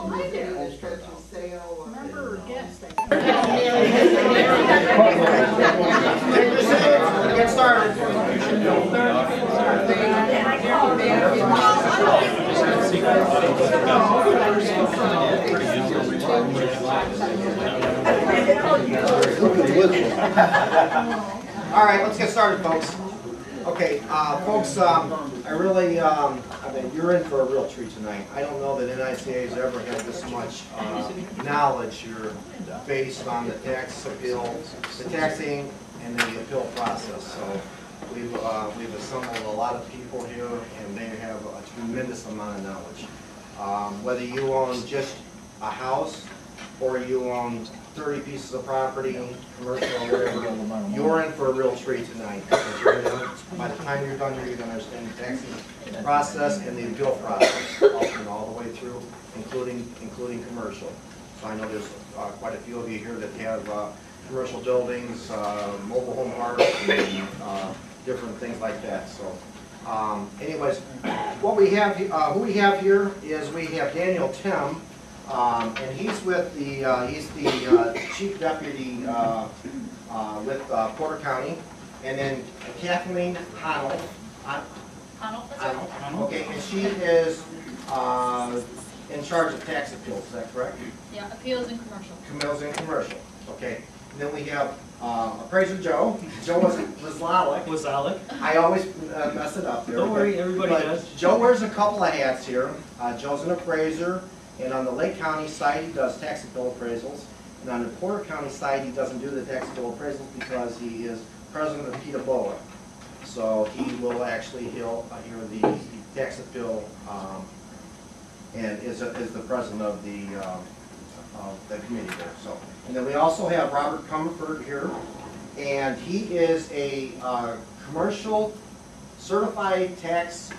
Well, hi there. Remember or guess? Get started. All right, let's get started, folks. Okay, folks, I really, I mean, you're in for a real treat tonight. I don't know that NICA has ever had this much knowledge here based on the tax appeal, the taxing, and the appeal process. So we've assembled a lot of people here, and they have a tremendous amount of knowledge. Whether you own just a house or you own 30 pieces of property, commercial or whatever, you're in for a real treat tonight. By the time you're done here, you're going to understand the taxing process and the appeal process, all the way through, including commercial. So I know there's quite a few of you here that have commercial buildings, mobile home parks, and different things like that. So, anyways, what we have, who we have here is we have Daniel Tim. And he's with the chief deputy with Porter County, and then Kathleen Honnell. Okay, and she is in charge of tax appeals. Is that correct? Yeah, appeals and commercial. Appeals and commercial. Okay. And then we have appraiser Joe. Joe was Lazalik. I always mess it up there. Don't worry, everybody does. Joe wears a couple of hats here. Joe's an appraiser. And on the Lake County side, he does tax appeal appraisals. And on the Porter County side, he doesn't do the tax appeal appraisals because he is president of PETA. So he will actually hear the tax appeal and is the president of the committee there. So, and then we also have Robert Comerford here, and he is a commercial certified tax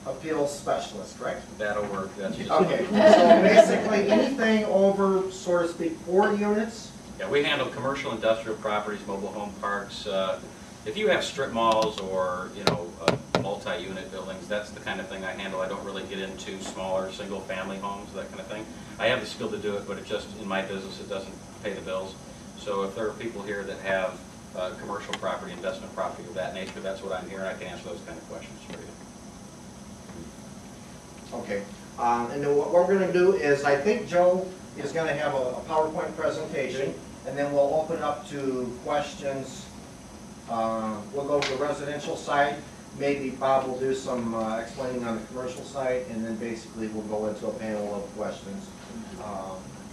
appeal specialist, correct? That'll work. That's okay. So basically, anything over, so to speak, 4 units. Yeah, we handle commercial, industrial properties, mobile home parks. If you have strip malls or multi-unit buildings, that's the kind of thing I handle. I don't really get into smaller single-family homes, that kind of thing. I have the skill to do it, but it just in my business it doesn't pay the bills. So if there are people here that have commercial property, investment property of that nature, that's what I'm here, and I can answer those kind of questions for you. Okay, and then what we're going to do is, I think Joe is going to have a PowerPoint presentation, and then we'll open up to questions. We'll go to the residential side. Maybe Bob will do some explaining on the commercial side, and then basically we'll go into a panel of questions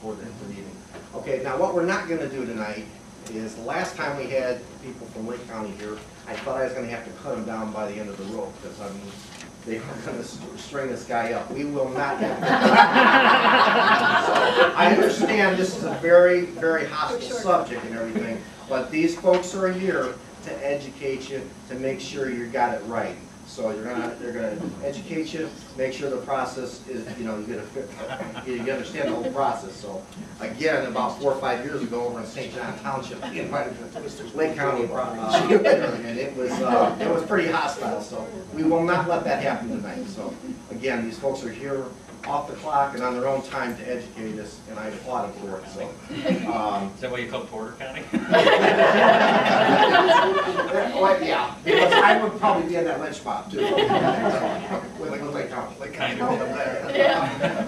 for the evening. Okay, now what we're not going to do tonight is, the last time we had people from Lake County here, I thought I was going to have to cut them down by the end of the rope, because I mean, they were going to string this guy up. We will not have that. So I understand this is a very, very hostile subject and everything, but these folks are here to educate you, to make sure you got it right. So they're gonna educate you, make sure the process is, you understand the whole process. So again, about 4 or 5 years ago, over in St. John Township, we invited the Lake County, and it was pretty hostile. So we will not let that happen tonight. So again, these folks are here off the clock and on their own time to educate us, and I applaud them for it. So, is that why you call Porter County? Well, yeah, because I would probably be in that lynch mob too. with Lake County.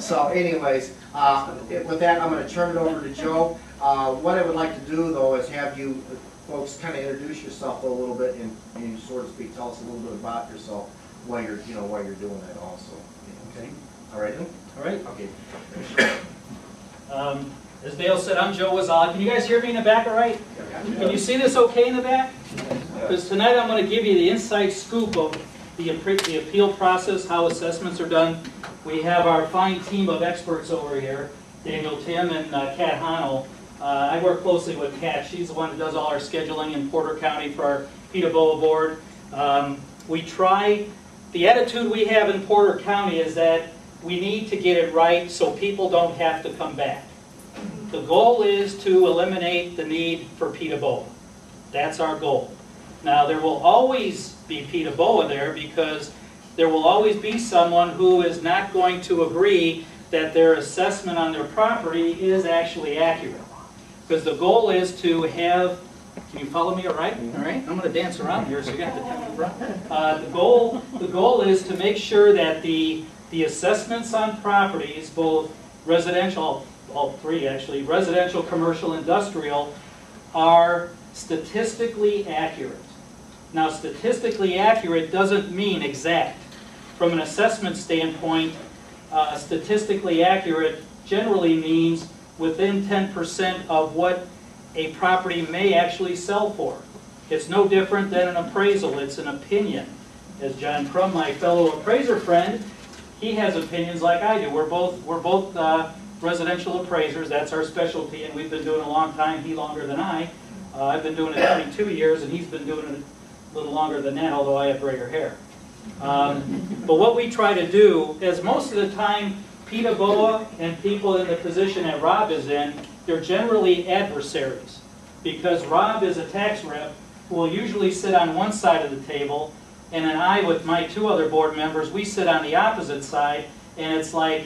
So, anyways, with that, I'm going to turn it over to Joe. What I would like to do, though, is have you folks kind of introduce yourself a little bit and sort of speak, tell us a little bit about yourself while you're doing that also. Okay. All right. All right. Okay. As Dale said, I'm Joe Wazala. Can you guys hear me in the back all right? Can you see this okay in the back? Because tonight I'm going to give you the inside scoop of the appeal process, how assessments are done. We have our fine team of experts over here, Daniel Tim and Kat Honnell. I work closely with Kat. She's the one that does all our scheduling in Porter County for our PETA board. We try, the attitude we have in Porter County is that we need to get it right so people don't have to come back. The goal is to eliminate the need for PETA BOA. That's our goal. Now there will always be PETA BOA there because there will always be someone who is not going to agree that their assessment on their property is actually accurate. Because the goal is to have, can you follow me all right? All right, I'm going to dance around here so you got the camera. The goal is to make sure that the assessments on properties, both residential, all three actually, residential, commercial, industrial, are statistically accurate. Now, statistically accurate doesn't mean exact. From an assessment standpoint, statistically accurate generally means within 10% of what a property may actually sell for. It's no different than an appraisal, it's an opinion. As John Crum, my fellow appraiser friend, he has opinions like I do. We're both residential appraisers, that's our specialty, and we've been doing it a long time, he longer than I. I've been doing it 22 years, and he's been doing it a little longer than that, although I have grayer hair. But what we try to do is most of the time, PETA BOA and people in the position that Rob is in, they're generally adversaries. Because Rob is a tax rep who will usually sit on one side of the table, and then I, with my two other board members, we sit on the opposite side, and it's like,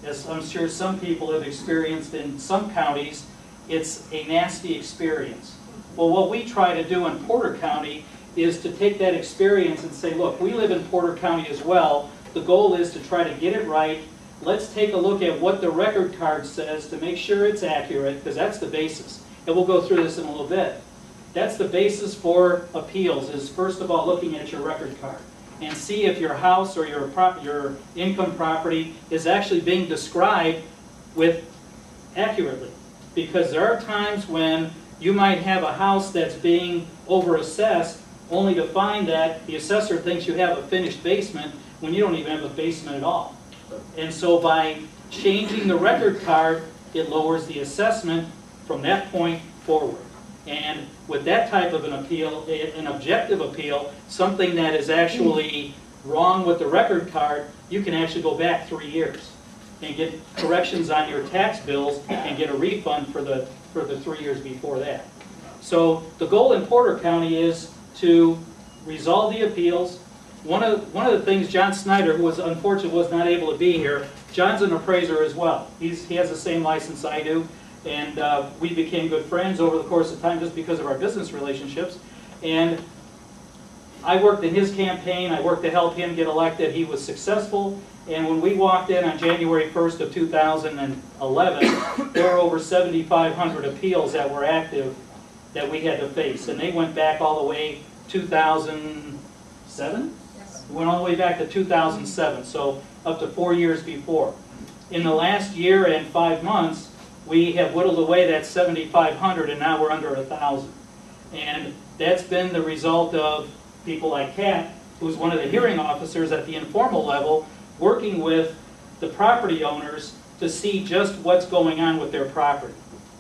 as I'm sure some people have experienced in some counties, it's a nasty experience. Well, what we try to do in Porter County is to take that experience and say, look, we live in Porter County as well. The goal is to try to get it right. Let's take a look at what the record card says to make sure it's accurate, because that's the basis. And we'll go through this in a little bit. That's the basis for appeals, is first of all looking at your record card and see if your house or your income property is actually being described with accurately. Because there are times when you might have a house that's being overassessed, only to find that the assessor thinks you have a finished basement when you don't even have a basement at all. And so by changing the record card, it lowers the assessment from that point forward. And with that type of an appeal, an objective appeal, something that is actually wrong with the record card, you can actually go back 3 years and get corrections on your tax bills and get a refund for the 3 years before that. So the goal in Porter County is to resolve the appeals. One of the things, John Snyder, who was unfortunate was not able to be here, John's an appraiser as well. He has the same license I do, and we became good friends over the course of time just because of our business relationships. And I worked in his campaign, I worked to help him get elected. He was successful, and when we walked in on January 1st of 2011, there were over 7,500 appeals that were active that we had to face. And they went back all the way 2007? Yes. We went all the way back to 2007, so up to 4 years before. In the last year and 5 months, we have whittled away that 7,500, and now we're under 1,000. And that's been the result of people like Kat, who's one of the hearing officers at the informal level, working with the property owners to see just what's going on with their property.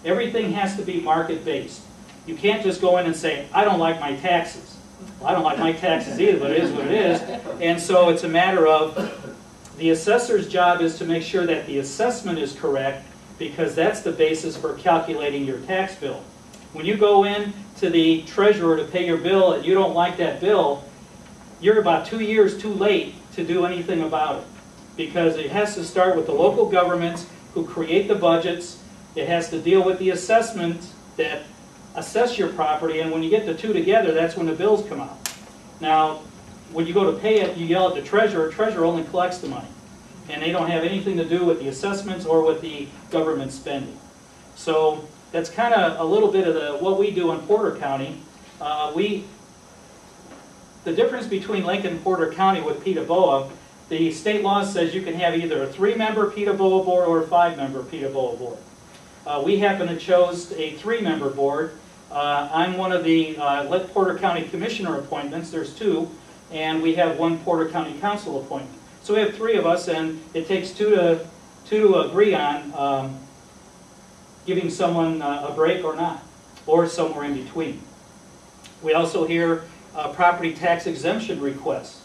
Everything has to be market-based. You can't just go in and say, I don't like my taxes. Well, I don't like my taxes either, but it is what it is. And so it's a matter of the assessor's job is to make sure that the assessment is correct, because that's the basis for calculating your tax bill. When you go in to the treasurer to pay your bill and you don't like that bill, you're about 2 years too late to do anything about it. Because it has to start with the local governments who create the budgets. It has to deal with the assessments that assess your property, and when you get the two together, that's when the bills come out. Now, when you go to pay it, you yell at the treasurer. Treasurer only collects the money, and they don't have anything to do with the assessments or with the government spending. So that's kind of a little bit of what we do in Porter County. The difference between Lincoln and Porter County with PETA BOA, the state law says you can have either a 3-member PETA BOA board or a 5-member PETA BOA board. We happen to chose a 3-member board. I'm one of the Porter County Commissioner appointments. There's 2, and we have 1 Porter County Council appointment. So we have 3 of us, and it takes 2 to agree on giving someone a break or not, or somewhere in between. We also hear property tax exemption requests,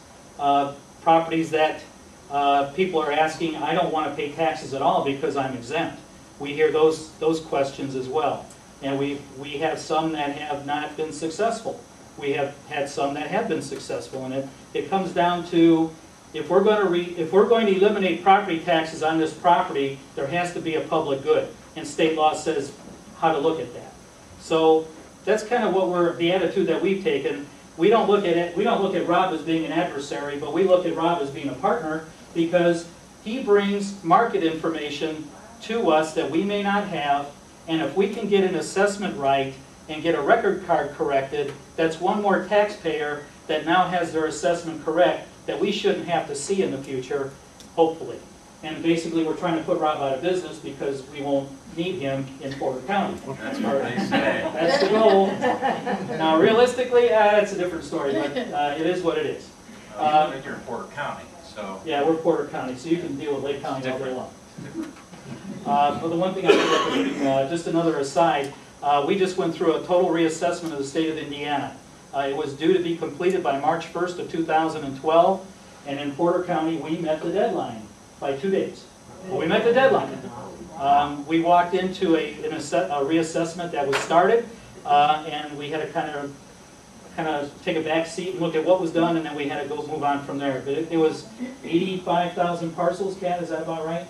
properties that people are asking, I don't want to pay taxes at all because I'm exempt. We hear those questions as well. And we have some that have not been successful. We have had some that have been successful. And it comes down to if we're going to eliminate property taxes on this property, there has to be a public good, and state law says how to look at that. So that's kind of what the attitude that we've taken. We don't look at Rob as being an adversary, but we look at Rob as being a partner, because he brings market information to us that we may not have, and if we can get an assessment right and get a record card corrected, that's one more taxpayer that now has their assessment correct that we shouldn't have to see in the future, hopefully. And basically, we're trying to put Rob out of business because we won't need him in Porter County. That's what they say. That's the goal. Now, realistically, that's a different story, but it is what it is. Even if you're in Porter County, so. Yeah, we're Porter County, so you can deal with Lake County all day long. But the one thing I would recommend, just another aside, we just went through a total reassessment of the state of Indiana. It was due to be completed by March 1st of 2012, and in Porter County, we met the deadline by 2 days. Well, we met the deadline. We walked into a reassessment that was started, and we had to kind of take a back seat and look at what was done, and then we had to go move on from there. But it was 85,000 parcels, Kat, is that about right?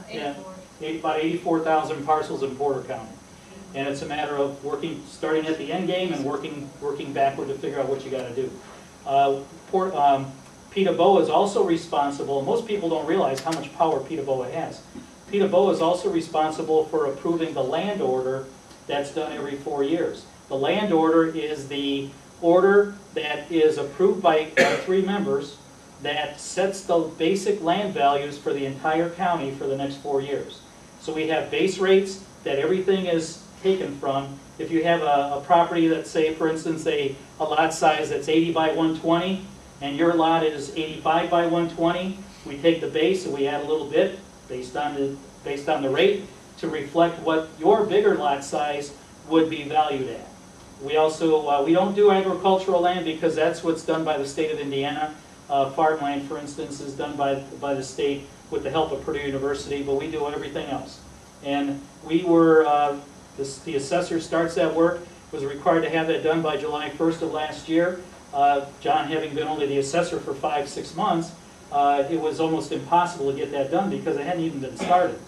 Yeah, 84. About 84,000 parcels in Porter County. And it's a matter of starting at the end game and working backward to figure out what you got to do. PETA-BOA is also responsible, and most people don't realize how much power PETA-BOA has. PETA-BOA is also responsible for approving the land order that's done every 4 years. The land order is the order that is approved by 3 members that sets the basic land values for the entire county for the next 4 years. So we have base rates that everything is taken from. If you have a property that's, say, for instance, a lot size that's 80 by 120, and your lot is 85 by 120, we take the base and we add a little bit based on the rate to reflect what your bigger lot size would be valued at. We also, we don't do agricultural land because that's what's done by the state of Indiana. Farmland, for instance, is done by the state with the help of Purdue University, but we do everything else. And we were, the assessor starts that work, was required to have that done by July 1st of last year. John having been only the assessor for 5-6 months, it was almost impossible to get that done because it hadn't even been started.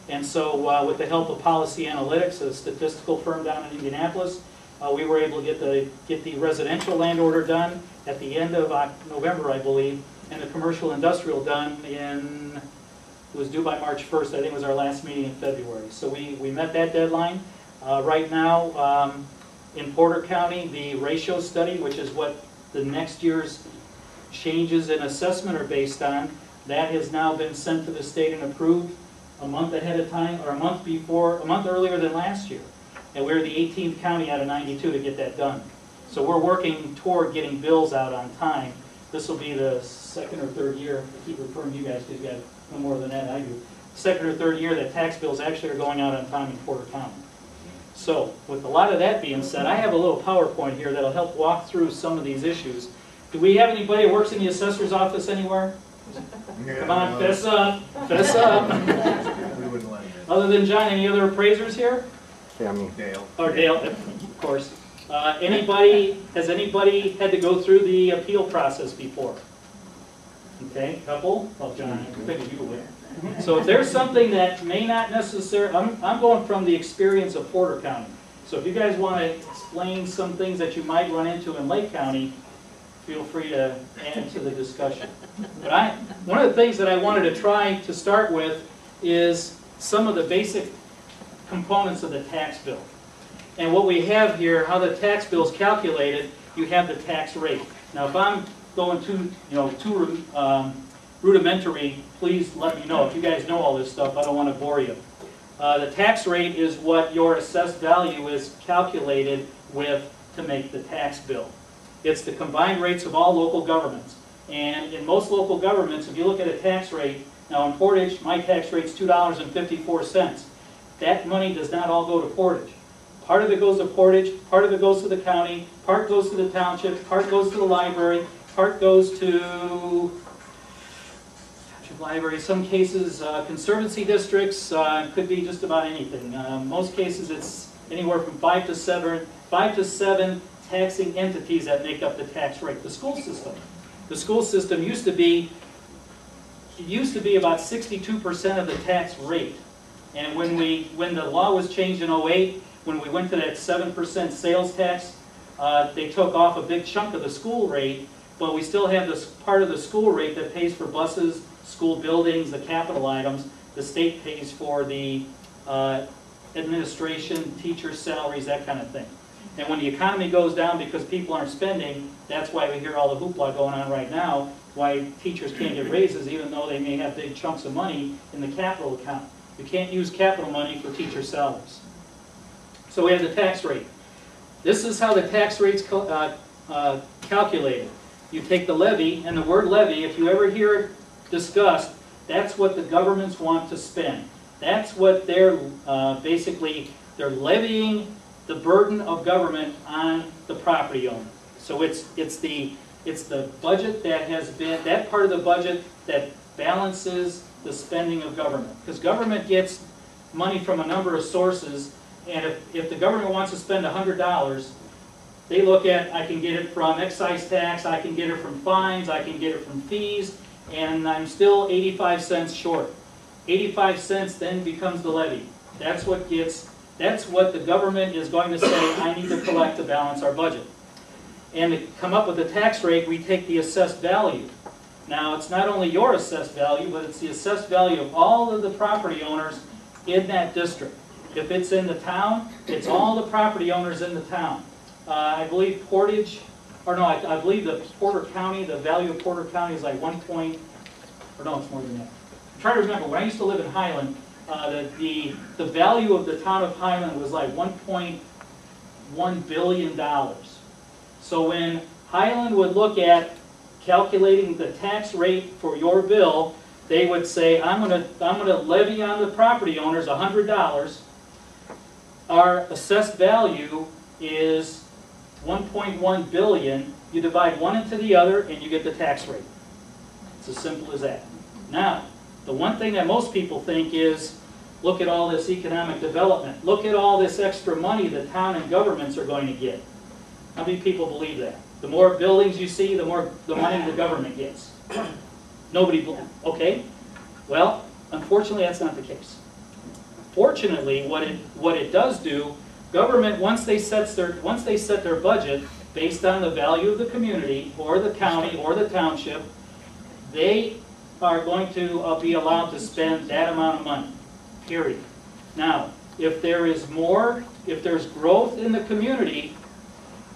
And so with the help of Policy Analytics, a statistical firm down in Indianapolis, we were able to get the residential land order done at the end of November, I believe, and the commercial industrial done it was due by March 1st, I think it was our last meeting in February. So we met that deadline. Right now, in Porter County, the ratio study, which is what the next year's changes in assessment are based on, that has now been sent to the state and approved a month ahead of time, or a month earlier than last year. And we're the 18th county out of 92 to get that done. So we're working toward getting bills out on time. This will be the 2nd or 3rd year, I keep referring to you guys because you guys know more than that I do, 2nd or 3rd year that tax bills actually are going out on time in Porter County. So with a lot of that being said, I have a little PowerPoint here that'll help walk through some of these issues. Do we have anybody who works in the assessor's office anywhere? Come on, fess up, fess up. We wouldn't let him Other than John, any other appraisers here? in. Dale. Or Dale, of course. Has anybody had to go through the appeal process before? Okay, couple? Oh, John, I figured you would. So if there's something that may not necessarily, I'm going from the experience of Porter County. So if you guys want to explain some things that you might run into in Lake County, feel free to add to the discussion. But one of the things that I wanted to try to start with is some of the basic components of the tax bill. And what we have here, how the tax bill is calculated, you have the tax rate. Now if I'm going too rudimentary, please let me know. If you guys know all this stuff, I don't want to bore you. The tax rate is what your assessed value is calculated with to make the tax bill. It's the combined rates of all local governments. And in most local governments, if you look at a tax rate, now in Portage, my tax rate's $2.54. That money does not all go to Portage. Part of it goes to Portage, part of it goes to the county, part goes to the township, part goes to the library, part goes to library. Some cases, conservancy districts, could be just about anything. Most cases, it's anywhere from 5 to 7 taxing entities that make up the tax rate. The school system The school system used to be about 62% of the tax rate. And when the law was changed in '08, when we went to that 7% sales tax, they took off a big chunk of the school rate, but we still have this part of the school rate that pays for buses, school buildings, the capital items. The state pays for the administration, teachers' salaries, that kind of thing. And when the economy goes down because people aren't spending, that's why we hear all the hoopla going on right now, why teachers can't get raises even though they may have big chunks of money in the capital account. You can't use capital money for teacher salaries. So we have the tax rate. This is how the tax rate's calculated. You take the levy, and the word levy, if you ever hear it discussed, that's what the governments want to spend. That's what they're basically, they're levying the burden of government on the property owner. So it's the budget that has been, that part of the budget that balances the spending of government. Because government gets money from a number of sources, and if the government wants to spend $100, they look at, I can get it from excise tax, I can get it from fines, I can get it from fees, and I'm still 85 cents short. 85 cents then becomes the levy. That's what the government is going to say, I need to collect to balance our budget. And to come up with the tax rate, we take the assessed value. Now, it's not only your assessed value, but it's the assessed value of all of the property owners in that district. If it's in the town, it's all the property owners in the town. I believe I believe the Porter County, the value of Porter County is like no, it's more than that. I'm trying to remember, when I used to live in Highland, the value of the town of Highland was like $1.1 billion. So when Highland would look at calculating the tax rate for your bill, they would say, I'm gonna levy on the property owners $100. Our assessed value is 1.1 billion. You divide one into the other and you get the tax rate. It's as simple as that. Now, the one thing that most people think is, look at all this economic development. Look at all this extra money the town and governments are going to get. How many people believe that? The more buildings you see, the more the money the government gets. Nobody believes. Okay. Well, unfortunately, that's not the case. Fortunately, what it does do, government, once they set their budget based on the value of the community or the county or the township, they are going to be allowed to spend that amount of money, period. Now, if there's growth in the community,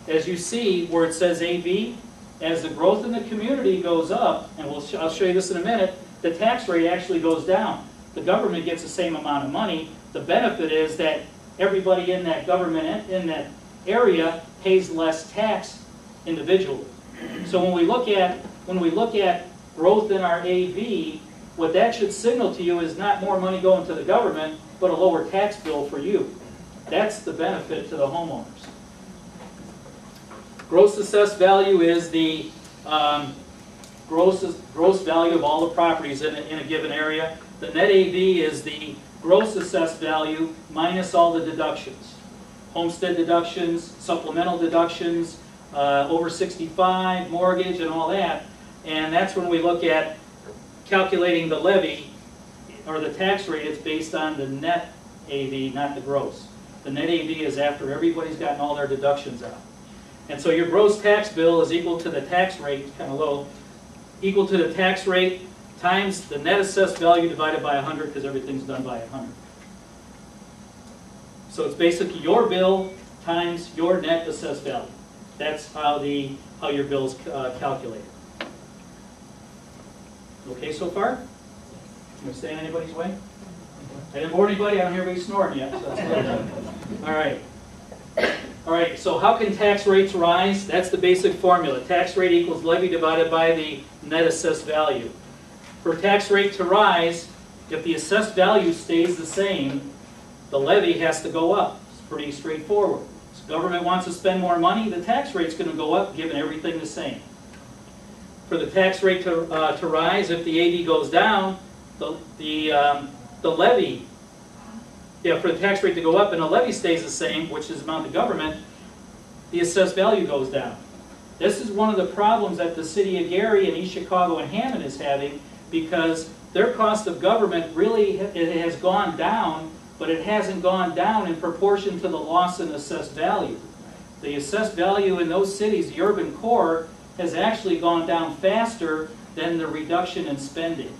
as you see where it says AV, as the growth in the community goes up, and I'll show you this in a minute, the tax rate actually goes down. The government gets the same amount of money. The benefit is that everybody in that government, in that area, pays less tax individually. So when we look at growth in our AV, what that should signal to you is not more money going to the government, but a lower tax bill for you. That's the benefit to the homeowners. Gross assessed value is the gross value of all the properties in a given area. The net AV is the gross assessed value minus all the deductions. Homestead deductions, supplemental deductions, over 65, mortgage, and all that. And that's when we look at calculating the levy, or the tax rate. It's based on the net AV, not the gross. The net AV is after everybody's gotten all their deductions out. And so your gross tax bill is equal to the tax rate, kind of low, equal to the tax rate times the net assessed value divided by 100, because everything's done by 100. So it's basically your bill times your net assessed value. That's how your bill's calculated. Okay so far? Am I staying anybody's way? I didn't bore anybody. I don't hear anybody snoring yet. So that's good. All right. All right, so how can tax rates rise? That's the basic formula. Tax rate equals levy divided by the net assessed value. For tax rate to rise, if the assessed value stays the same, the levy has to go up. It's pretty straightforward. If the government wants to spend more money, the tax rate's going to go up, given everything the same. For the tax rate to rise, if the AV goes down, the levy, for the tax rate to go up and the levy stays the same, which is the amount of government, the assessed value goes down. This is one of the problems that the city of Gary and East Chicago and Hammond is having, because their cost of government really, it has gone down, but it hasn't gone down in proportion to the loss in assessed value. The assessed value in those cities, the urban core, has actually gone down faster than the reduction in spending.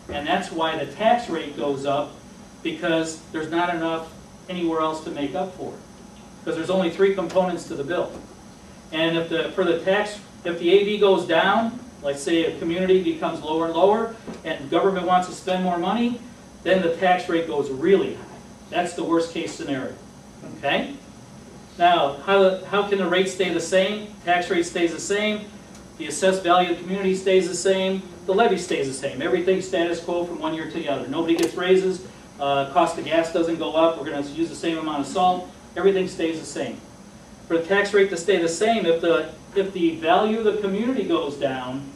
And that's why the tax rate goes up, because there's not enough anywhere else to make up for it. Because there's only 3 components to the bill. And if the AV goes down, like say a community becomes lower and lower, and government wants to spend more money, then the tax rate goes really high. That's the worst case scenario. Okay? Now, how can the rate stay the same? Tax rate stays the same. The assessed value of the community stays the same. The levy stays the same. Everything's status quo from one year to the other. Nobody gets raises. Cost of gas doesn't go up. We're going to use the same amount of salt. Everything stays the same. For the tax rate to stay the same, if the value of the community goes down,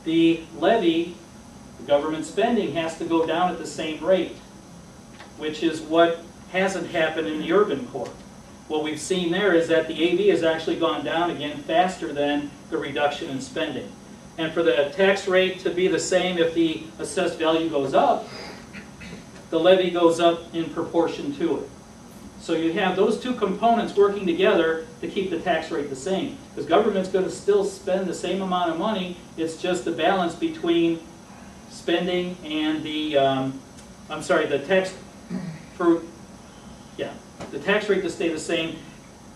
the levy, the government spending, has to go down at the same rate, which is what hasn't happened in the urban core. What we've seen there is that the AV has actually gone down again faster than the reduction in spending. And for the tax rate to be the same, if the assessed value goes up, the levy goes up in proportion to it. So you have those 2 components working together to keep the tax rate the same. Because government's going to still spend the same amount of money, it's just the balance between spending and the, the tax rate to stay the same,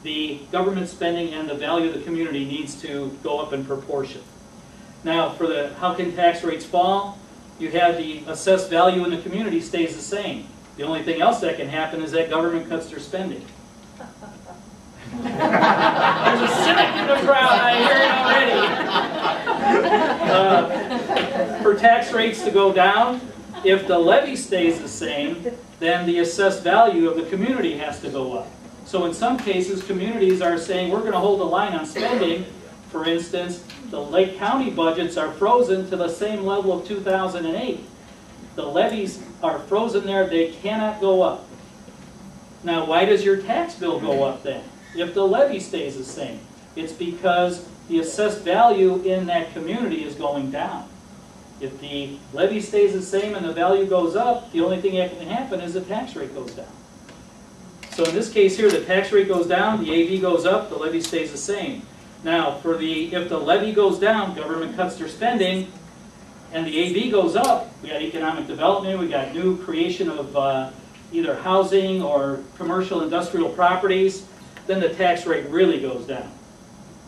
the government spending and the value of the community needs to go up in proportion. Now, for the how can tax rates fall? You have the assessed value in the community stays the same. The only thing else that can happen is that government cuts their spending. There's a cynic in the crowd, I hear it already. For tax rates to go down, if the levy stays the same, then the assessed value of the community has to go up. So in some cases, communities are saying, we're going to hold the line on spending. For instance, the Lake County budgets are frozen to the same level of 2008. The levies are frozen there, they cannot go up. Now, why does your tax bill go up then, if the levy stays the same? It's because the assessed value in that community is going down. If the levy stays the same and the value goes up, the only thing that can happen is the tax rate goes down. So in this case here, the tax rate goes down, the AV goes up, the levy stays the same. Now, if the levy goes down, government cuts their spending, and the AV goes up, we got economic development, we got new creation of either housing or commercial industrial properties, then the tax rate really goes down.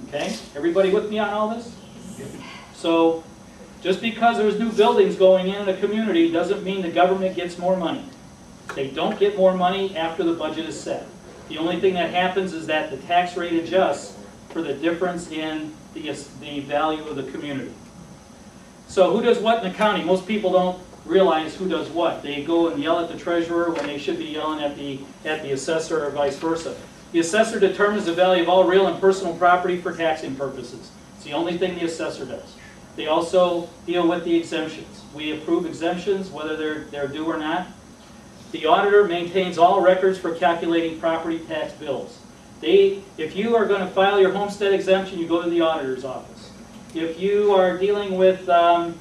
Okay? Everybody with me on all this? So, just because there's new buildings going in a community doesn't mean the government gets more money. They don't get more money after the budget is set. The only thing that happens is that the tax rate adjusts for the difference in the value of the community. So who does what in the county? Most people don't realize who does what. They go and yell at the treasurer when they should be yelling at the assessor, or vice versa. The assessor determines the value of all real and personal property for taxing purposes. It's the only thing the assessor does. They also deal with the exemptions. We approve exemptions, whether they're due or not. The auditor maintains all records for calculating property tax bills. If you are going to file your homestead exemption, you go to the auditor's office. If you are dealing with a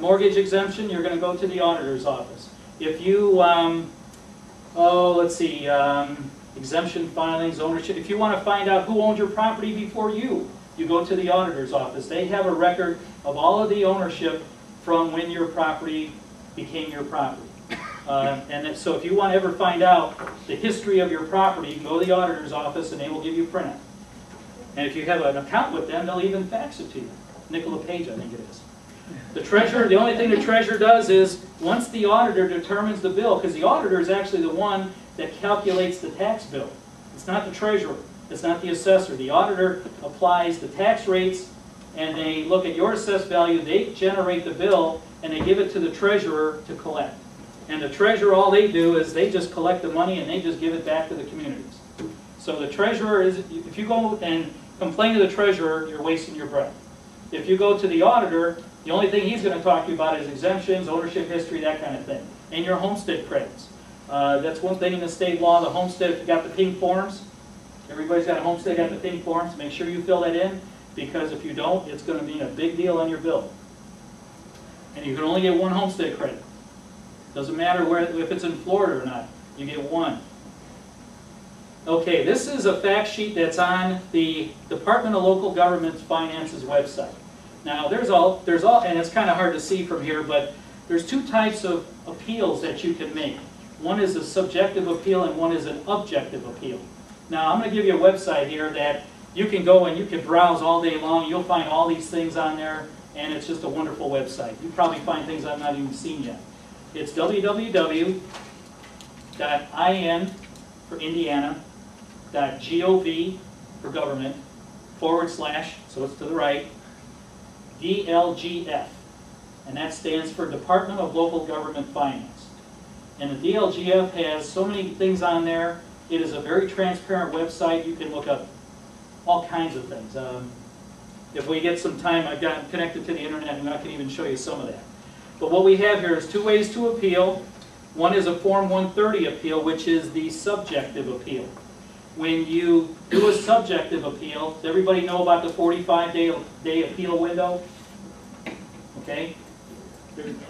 mortgage exemption, you're going to go to the auditor's office. If you, exemption filings, ownership. If you want to find out who owned your property before you go to the auditor's office. They have a record of all of the ownership from when your property became your property. So if you want to ever find out the history of your property, go to the auditor's office and they will give you a printout. And if you have an account with them, they'll even fax it to you. Nickel a page, I think it is. The treasurer, the only thing the treasurer does is, once the auditor determines the bill, because the auditor is actually the one that calculates the tax bill. It's not the treasurer. It's not the assessor. The auditor applies the tax rates, and they look at your assessed value, they generate the bill, and they give it to the treasurer to collect. And the treasurer, all they do is they just collect the money and they just give it back to the communities. So the treasurer is, if you go and complain to the treasurer, you're wasting your breath. If you go to the auditor, the only thing he's going to talk to you about is exemptions, ownership history, that kind of thing, and your homestead credits. That's one thing in the state law, the homestead, if you got the pink forms, everybody's got a homestead, got the pink forms, make sure you fill that in. because if you don't, it's going to be a big deal on your bill. And you can only get one homestead credit. Doesn't matter if it's in Florida or not, you get one. Okay, this is a fact sheet that's on the Department of Local Government Finance's website. Now, there's all, and it's kind of hard to see from here, but there's two types of appeals that you can make. One is a subjective appeal and one is an objective appeal. Now, I'm going to give you a website here that you can go and you can browse all day long. You'll find all these things on there, and it's just a wonderful website. You probably find things I've not even seen yet. It's www.in for Indiana, .gov for government, / so it's to the right, DLGF, and that stands for Department of Local Government Finance. And the DLGF has so many things on there. It is a very transparent website. You can look up all kinds of things. If we get some time, I've gotten connected to the internet and I can even show you some of that. But what we have here is two ways to appeal. One is a Form 130 appeal, which is the subjective appeal. When you do a subjective appeal, does everybody know about the 45-day appeal window? Okay?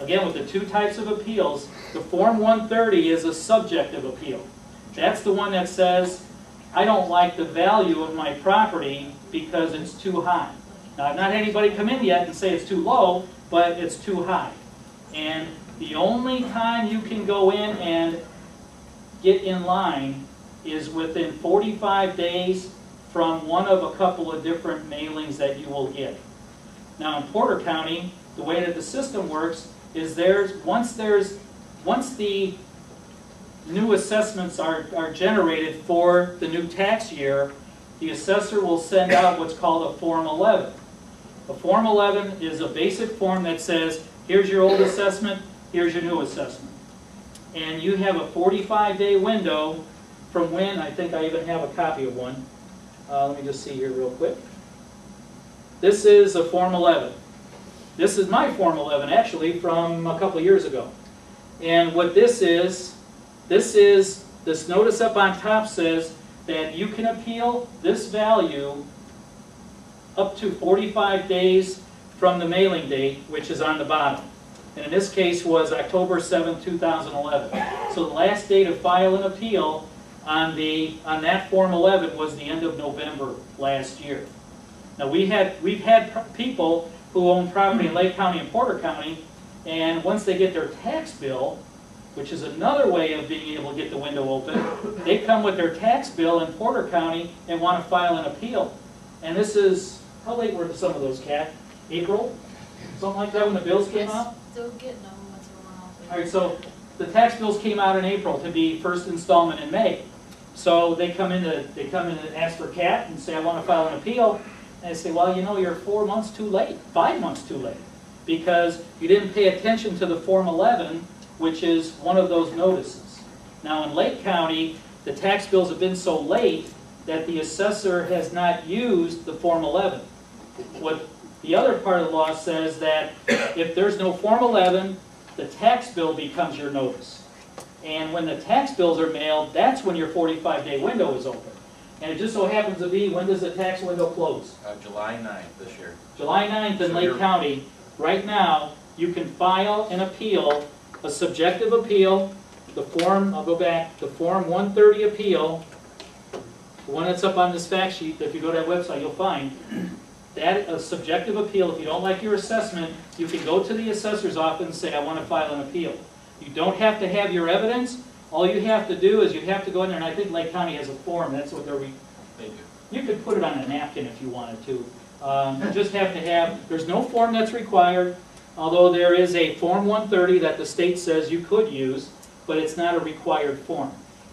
Again, with the two types of appeals, the Form 130 is a subjective appeal. That's the one that says, I don't like the value of my property because it's too high. Now, I've not had anybody come in yet and say it's too low, but it's too high. And the only time you can go in and get in line is within 45 days from one of a couple of different mailings that you will get. Now, in Porter County, the way that the system works is once the new assessments are generated for the new tax year, the assessor will send out what's called a Form 11. A Form 11 is a basic form that says, here's your old assessment, here's your new assessment. And you have a 45-day window from when, I think I even have a copy of one. Let me just see here real quick. This is a Form 11. This is my Form 11, actually, from a couple of years ago. And what this notice up on top says that you can appeal this value up to 45 days from the mailing date, which is on the bottom. And in this case was October 7, 2011. So the last date of file an appeal on that Form 11 was the end of November last year. Now we've had people who own property in Lake County and Porter County, and once they get their tax bill, which is another way of being able to get the window open, they come with their tax bill in Porter County and want to file an appeal. And this is, how late were some of those, Kat? April? Something like that when the bills came out? Still getting them once in a while. All right, so the tax bills came out in April to be first installment in May. So they come in and ask for Kat and say, I want to file an appeal. And I say, well, you know, you're 4 months too late, 5 months too late, because you didn't pay attention to the Form 11, which is one of those notices. Now in Lake County, the tax bills have been so late that the assessor has not used the Form 11. What the other part of the law says that if there's no Form 11, the tax bill becomes your notice. And when the tax bills are mailed, that's when your 45-day window is open. And it just so happens to be, when does the tax window close? July 9th this year. July 9th in Lake County. Right now, you can file an appeal, a subjective appeal, the form, I'll go back, the Form 130 appeal, the one that's up on this fact sheet, if you go to that website, you'll find that a subjective appeal. If you don't like your assessment, you can go to the assessor's office and say, I want to file an appeal. You don't have to have your evidence. All you have to do is you have to go in there, and I think Lake County has a form. That's what they do. You could put it on a napkin if you wanted to. You just have to have, there's no form that's required, although there is a Form 130 that the state says you could use, but it's not a required form.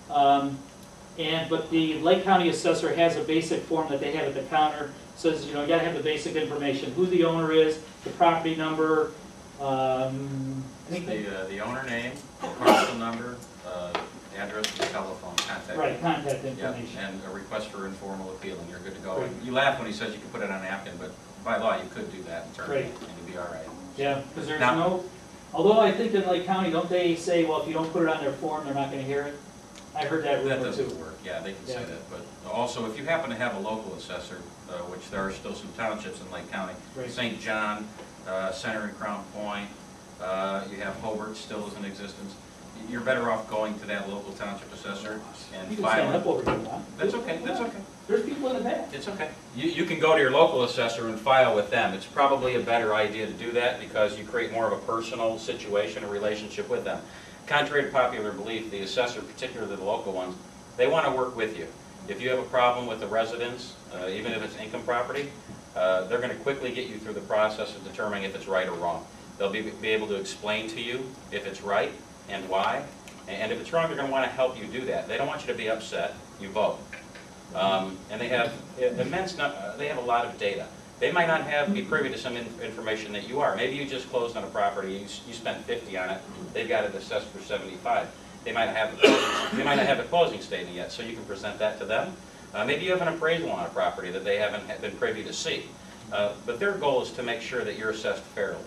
But the Lake County assessor has a basic form that they have at the counter. It says, you know, you got to have the basic information, who the owner is, the property number. The owner name, the parcel number, address, and telephone contact. Right, contact information. Yep, and a request for informal appeal, and you're good to go. Right. You laugh when he says you can put it on a napkin, but by law you could do that and turn it, and you'd be all right. Yeah, because there's although I think in Lake County, don't they say, well, if you don't put it on their form, they're not going to hear it? I heard that That rumor doesn't too. work, yeah, they can say Yeah. that, but also, if you happen to have a local assessor, which there are still some townships in Lake County, Right. St. John, Center and Crown Point, you have Hobart still is in existence, you're better off going to that local township assessor and You can stand up filing. over here, huh? That's okay, that's okay. There's people in the back. It's okay. You can go to your local assessor and file with them. It's probably a better idea to do that because you create more of a personal situation, a relationship with them. Contrary to popular belief, the assessor, particularly the local ones, they want to work with you. If you have a problem with the residence, even if it's income property, they're going to quickly get you through the process of determining if it's right or wrong. They'll be able to explain to you if it's right and why. And if it's wrong, they're going to want to help you do that. They don't want you to be upset. You vote. And they have they have a lot of data. They might not be privy to some information that you are. Maybe you just closed on a property, you spent 50 on it, they've got it assessed for 75. They might not have the closing statement yet, so you can present that to them. Maybe you have an appraisal on a property that they haven't been privy to see. But their goal is to make sure that you're assessed fairly.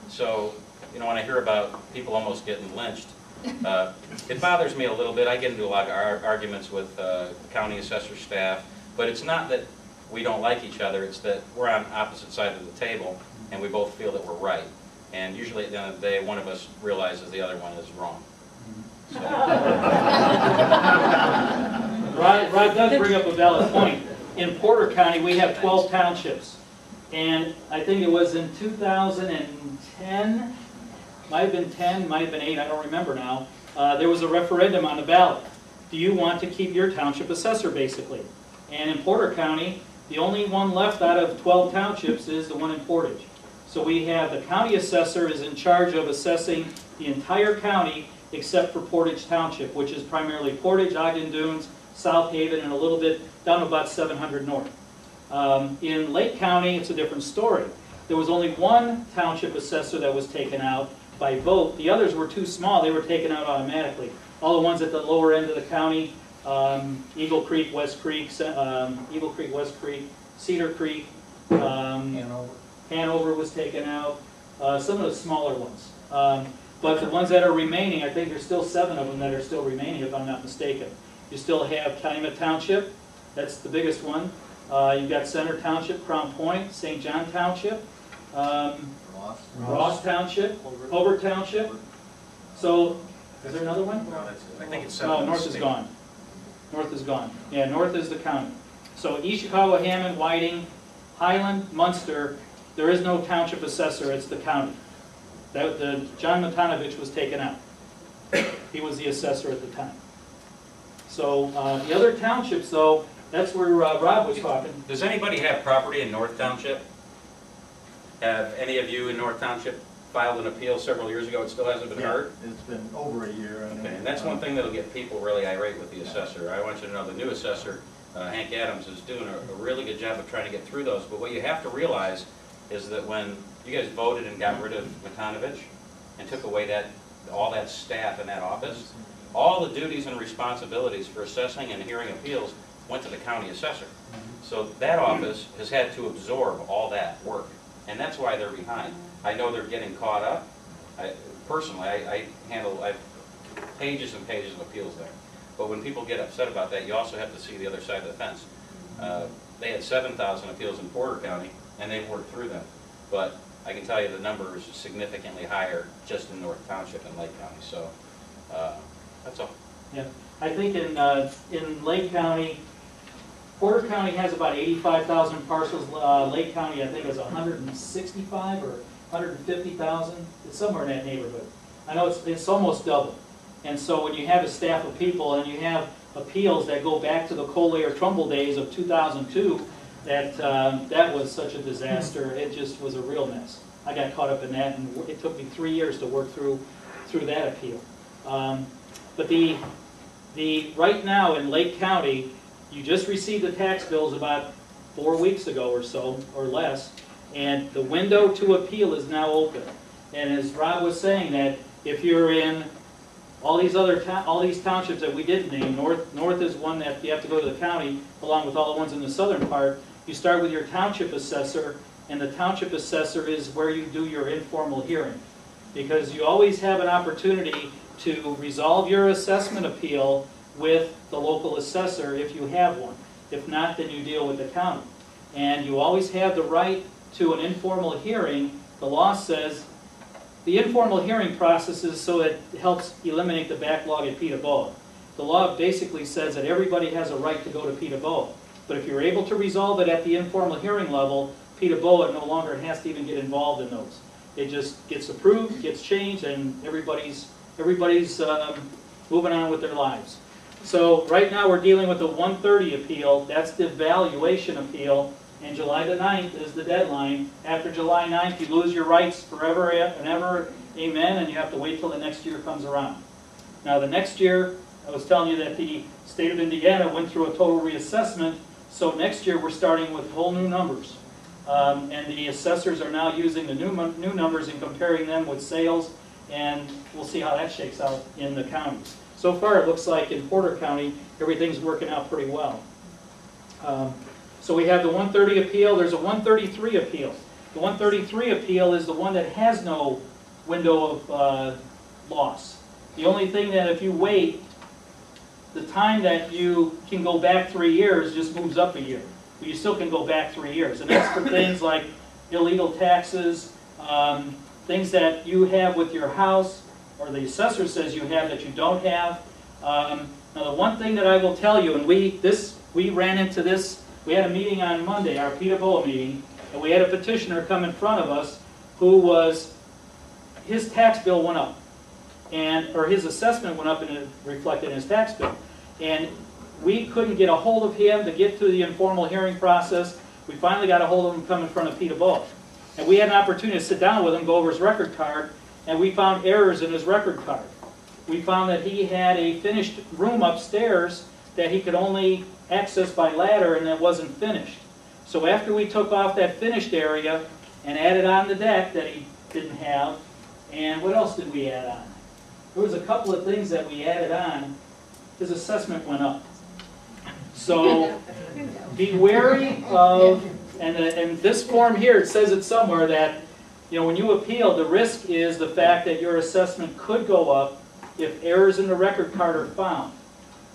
So, you know, when I hear about people almost getting lynched, it bothers me a little bit. I get into a lot of arguments with county assessor staff, but it's not that we don't like each other, it's that we're on opposite sides of the table and we both feel that we're right. And usually at the end of the day, one of us realizes the other one is wrong. So. Rod does bring up a valid point. In Porter County, we have 12 townships. And I think it was in 2010, might have been 10, might have been 8, I don't remember now. There was a referendum on the ballot. Do you want to keep your township assessor, basically? And in Porter County, the only one left out of 12 townships is the one in Portage. So we have the county assessor is in charge of assessing the entire county except for Portage Township, which is primarily Portage, Ogden Dunes, South Haven, and a little bit down to about 700 north. In Lake County, it's a different story. There was only one township assessor that was taken out by vote. The others were too small. They were taken out automatically. All the ones at the lower end of the county, Eagle Creek, West Creek, Cedar Creek, Hanover was taken out, some of the smaller ones. But the ones that are remaining, I think there's still 7 of them that are still remaining, if I'm not mistaken. You still have Calumet Township, that's the biggest one. You've got Center Township, Crown Point, St. John Township, Ross Township, Hobart Township. So, is there another one? No, I think it's No, North is gone. North is gone. Yeah, North is the county. So East Chicago, Hammond, Whiting, Highland, Munster, there is no township assessor, it's the county. John Matanovich was taken out. He was the assessor at the time. So the other townships, though, that's where Rob was talking. Does anybody have property in North Township? Have any of you in North Township filed an appeal several years ago? It still hasn't been heard? It's been over a year. Okay, and that's one thing that'll get people really irate with the assessor. I want you to know the new assessor, Hank Adams, is doing a really good job of trying to get through those. But what you have to realize is that when you guys voted and got rid of Matanovich and took away all that staff in that office, all the duties and responsibilities for assessing and hearing appeals went to the county assessor. So that office has had to absorb all that work, and that's why they're behind. I know they're getting caught up. Personally, I have pages and pages of appeals there. But when people get upset about that, you also have to see the other side of the fence. They had 7,000 appeals in Porter County, and they've worked through them. But I can tell you the number is significantly higher just in North Township and Lake County. So that's all. Yeah, I think in Lake County, Porter County has about 85,000 parcels. Lake County, I think, has 165 or 150,000. It's somewhere in that neighborhood. I know it's almost double. And so when you have a staff of people and you have appeals that go back to the Collier-Trumbull days of 2002, that was such a disaster. It just was a real mess. I got caught up in that, and it took me 3 years to work through that appeal. But right now in Lake County, you just received the tax bills about 4 weeks ago or so, or less, and the window to appeal is now open. And as Rob was saying, that if you're in all these townships that we didn't name, North is one that you have to go to the county, along with all the ones in the southern part. You start with your township assessor, and the township assessor is where you do your informal hearing. Because you always have an opportunity to resolve your assessment appeal with the local assessor if you have one. If not, then you deal with the county. And you always have the right to an informal hearing. The law says the informal hearing process is so it helps eliminate the backlog at Peterborough. The law basically says that everybody has a right to go to Peterborough. But if you're able to resolve it at the informal hearing level, Peterborough no longer has to even get involved in those. It just gets approved, gets changed, and everybody's moving on with their lives. So right now we're dealing with the 130 appeal. That's the valuation appeal. And July the 9th is the deadline. After July 9th, you lose your rights forever and ever, amen, and you have to wait till the next year comes around. Now the next year, I was telling you that the state of Indiana went through a total reassessment, so next year we're starting with whole new numbers. And the assessors are now using the new numbers and comparing them with sales, and we'll see how that shakes out in the counties. So far it looks like in Porter County, everything's working out pretty well. So we have the 130 appeal. There's a 133 appeal. The 133 appeal is the one that has no window of loss. The only thing that if you wait, the time that you can go back 3 years just moves up a year. But you still can go back 3 years. And that's for things like illegal taxes, things that you have with your house, or the assessor says you have that you don't have. Now the one thing that I will tell you, and we ran into this. We had a meeting on Monday, our Peterborough meeting, and we had a petitioner come in front of us who his tax bill went up, or his assessment went up and it reflected in his tax bill. And we couldn't get a hold of him to get through the informal hearing process. We finally got a hold of him come in front of Peterborough. And we had an opportunity to sit down with him, go over his record card, and we found errors in his record card. We found that he had a finished room upstairs that he could only access by ladder, and that wasn't finished. So after we took off that finished area and added on the deck that he didn't have, and what else did we add on? There was a couple of things that we added on. His assessment went up. So be wary of, and this form here, it says it somewhere that, when you appeal, the risk is the fact that your assessment could go up if errors in the record card are found.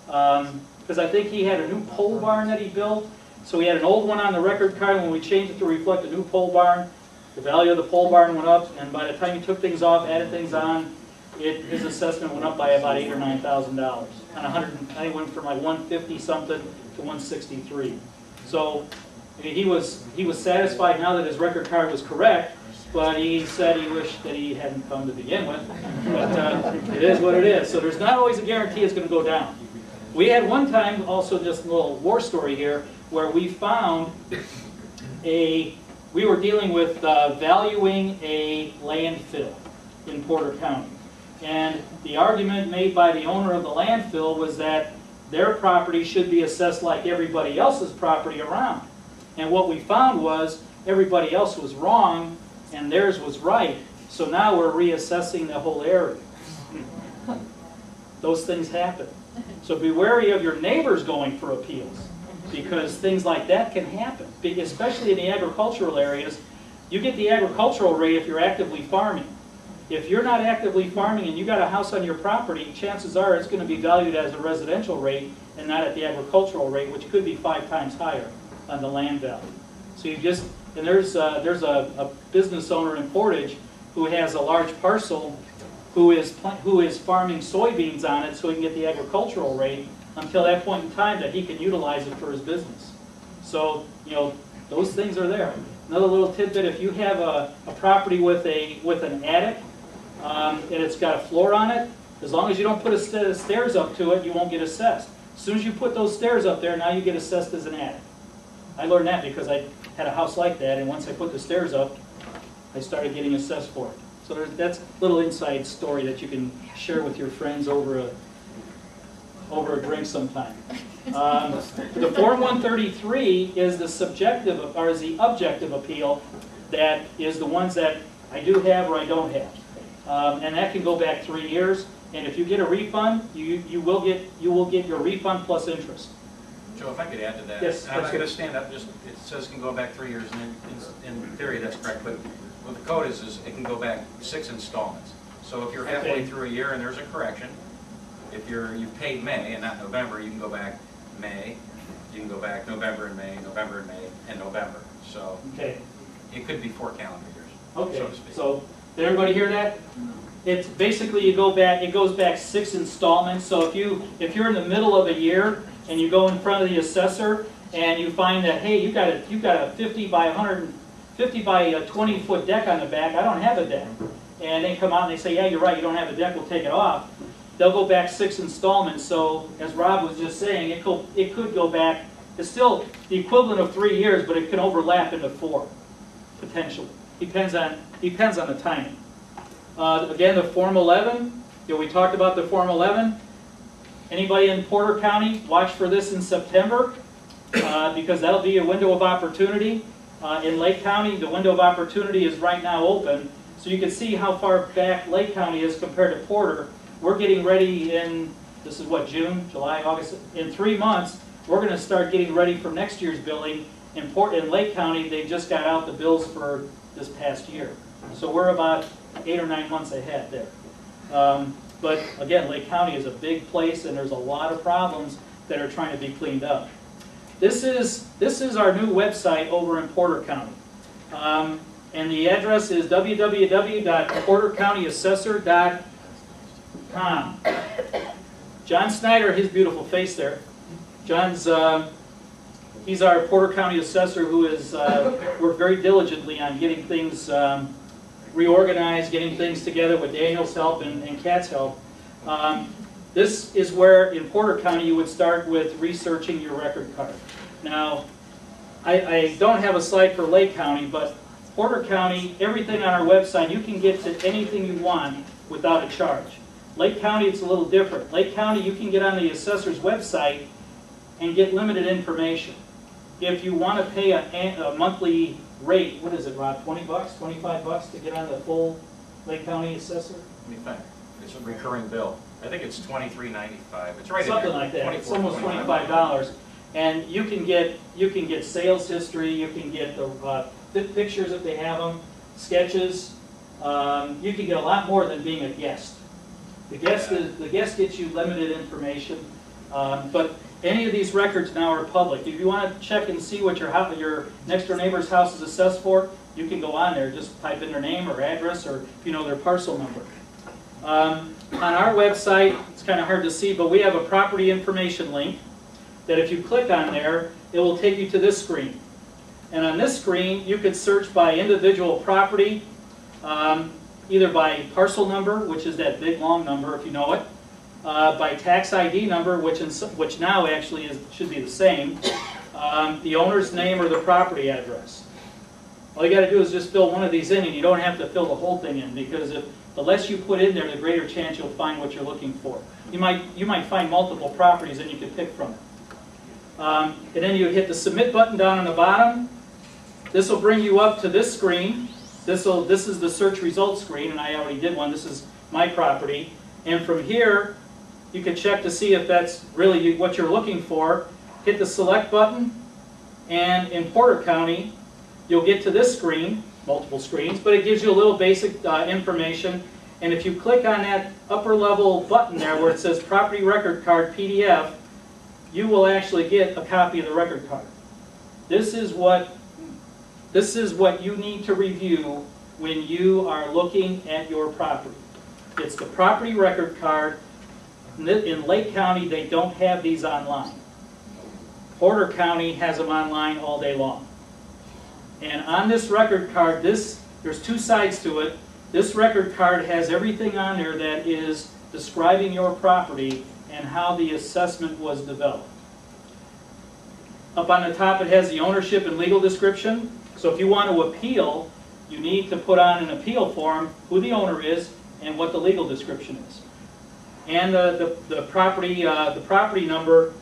Because I think he had a new pole barn that he built, so he had an old one on the record card. When we changed it to reflect the new pole barn, the value of the pole barn went up, and by the time he took things off, added things on, his assessment went up by about $8,000 or $9,000. I think it went from like 150 something to 163. So he was satisfied now that his record card was correct, but he said he wished that he hadn't come to begin with. But it is what it is. So there's not always a guarantee it's going to go down. We had one time, also just a little war story here, where we found we were dealing with valuing a landfill in Porter County. And the argument made by the owner of the landfill was that their property should be assessed like everybody else's property around. And what we found was everybody else was wrong and theirs was right. So now we're reassessing the whole area. Those things happen. So be wary of your neighbors going for appeals, because things like that can happen, especially in the agricultural areas. You get the agricultural rate if you're actively farming. If you're not actively farming and you got a house on your property, chances are it's going to be valued as a residential rate and not at the agricultural rate, which could be 5 times higher on the land value. So there's a business owner in Portage who has a large parcel who is farming soybeans on it so he can get the agricultural rate until that point in time that he can utilize it for his business. So, those things are there. Another little tidbit, if you have a property with an attic and it's got a floor on it, as long as you don't put a set of stairs up to it, you won't get assessed. As soon as you put those stairs up there, now you get assessed as an attic. I learned that because I had a house like that, and once I put the stairs up, I started getting assessed for it. So that's a little inside story that you can share with your friends over a drink sometime. The Form 133 is the subjective, or is the objective appeal, that is the ones that I do have or I don't have, and that can go back 3 years. And if you get a refund, you will get your refund plus interest. Joe, if I could add to that. Yes. And I'm not going to stand up. It says it can go back 3 years, and in theory that's correct. But what the code is it can go back 6 installments. So if you're halfway through a year and there's a correction, if you've paid May and not November, you can go back May, you can go back November and May, November and May, and November. So Okay. it could be 4 calendar years, Okay, so to speak. so, did everybody hear that? It's basically, you go back, it goes back 6 installments, so if you're in the middle of a year and you go in front of the assessor and you find that, hey, you've got a 50 by 20 foot deck on the back, I don't have a deck. And they come out and they say, yeah, you're right, you don't have a deck, we'll take it off. They'll go back 6 installments, so as Rob was just saying, it could go back, it's still the equivalent of 3 years, but it can overlap into 4, potentially. Depends on the timing. Again, the Form 11, we talked about the Form 11. Anybody in Porter County, watch for this in September, because that'll be a window of opportunity. In Lake County, the window of opportunity is right now open, so you can see how far back Lake County is compared to Porter. We're getting ready in, this is what, June, July, August, in 3 months, we're going to start getting ready for next year's billing. In Lake County, they just got out the bills for this past year. So we're about 8 or 9 months ahead there. But again, Lake County is a big place and there's a lot of problems that are trying to be cleaned up. This is our new website over in Porter County. And the address is www.portercountyassessor.com. John Snyder, his beautiful face there. He's our Porter County Assessor who has worked very diligently on getting things reorganized, getting things together with Daniel's help and Kat's help. This is where, in Porter County, you would start with researching your record card. Now, I don't have a slide for Lake County, but Porter County, everything on our website, you can get to anything you want without a charge. Lake County, it's a little different. Lake County, you can get on the assessor's website and get limited information. If you want to pay a monthly rate, what is it, Rob, 20 bucks, 25 bucks to get on the full Lake County Assessor? Let me think. It's a recurring bill. I think it's $23.95. It's right in Something there. like that. 24, It's almost $25. $25, and you can get sales history. You can get the pictures if they have them, sketches. You can get a lot more than being a guest. The guest gets you limited information, but any of these records now are public. If you want to check and see what your next door neighbor's house is assessed for, you can go on there. Just type in their name or address, or if you know their parcel number. On our website, it's kind of hard to see, but we have a property information link that if you click on there, it will take you to this screen. And on this screen, you could search by individual property, either by parcel number, which is that big long number if you know it, by tax ID number, which now actually should be the same, the owner's name or the property address. All you got to do is just fill one of these in, and you don't have to fill the whole thing in, because the less you put in there, the greater chance you'll find what you're looking for. You might find multiple properties that you could pick from it. And then you hit the submit button down on the bottom. This will bring you up to this screen. This is the search results screen, and I already did one. This is my property. And from here, you can check to see if that's really what you're looking for. Hit the select button, and in Porter County, you'll get to this screen, multiple screens, but it gives you a little basic information. And if you click on that upper level button there where it says Property Record Card PDF, you will actually get a copy of the record card. This is what you need to review when you are looking at your property. It's the property record card. In Lake County, they don't have these online. Porter County has them online all day long. And on this record card, there's 2 sides to it. This record card has everything on there that is describing your property and how the assessment was developed. Up on the top, it has the ownership and legal description. So if you want to appeal, you need to put on an appeal form who the owner is and what the legal description is. And the property number,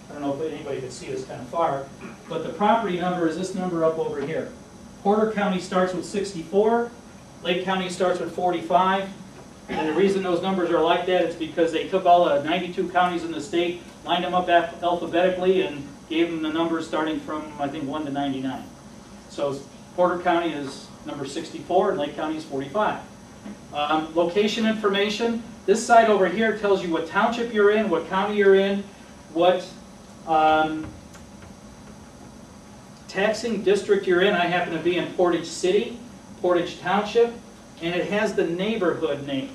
I don't know if anybody can see this kind of far, but the property number is this number up over here. Porter County starts with 64, Lake County starts with 45, and the reason those numbers are like that is because they took all the 92 counties in the state, lined them up alphabetically, and gave them the numbers starting from, I think, 1 to 99. So Porter County is number 64, and Lake County is 45. Location information, This side over here tells you what township you're in, what county you're in, what taxing district you're in. I happen to be in Portage City, Portage Township, and it has the neighborhood name.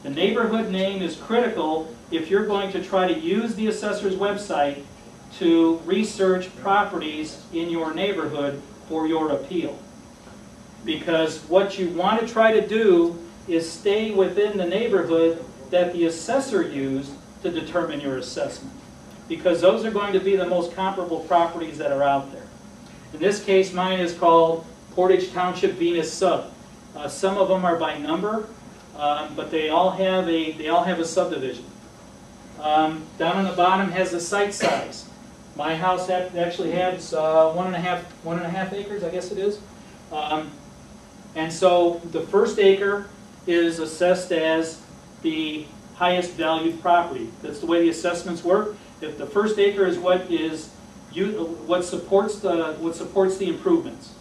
The neighborhood name is critical if you're going to try to use the assessor's website to research properties in your neighborhood for your appeal. Because what you want to try to do is stay within the neighborhood that the assessor used to determine your assessment. Because those are going to be the most comparable properties that are out there. In this case, mine is called Portage Township Venus Sub. Some of them are by number, but they all have a subdivision. Down on the bottom has the site size. My house actually has 1.5 acres, I guess it is. And so the first acre is assessed as the highest valued property. That's the way the assessments work. If the first acre is what supports the improvements.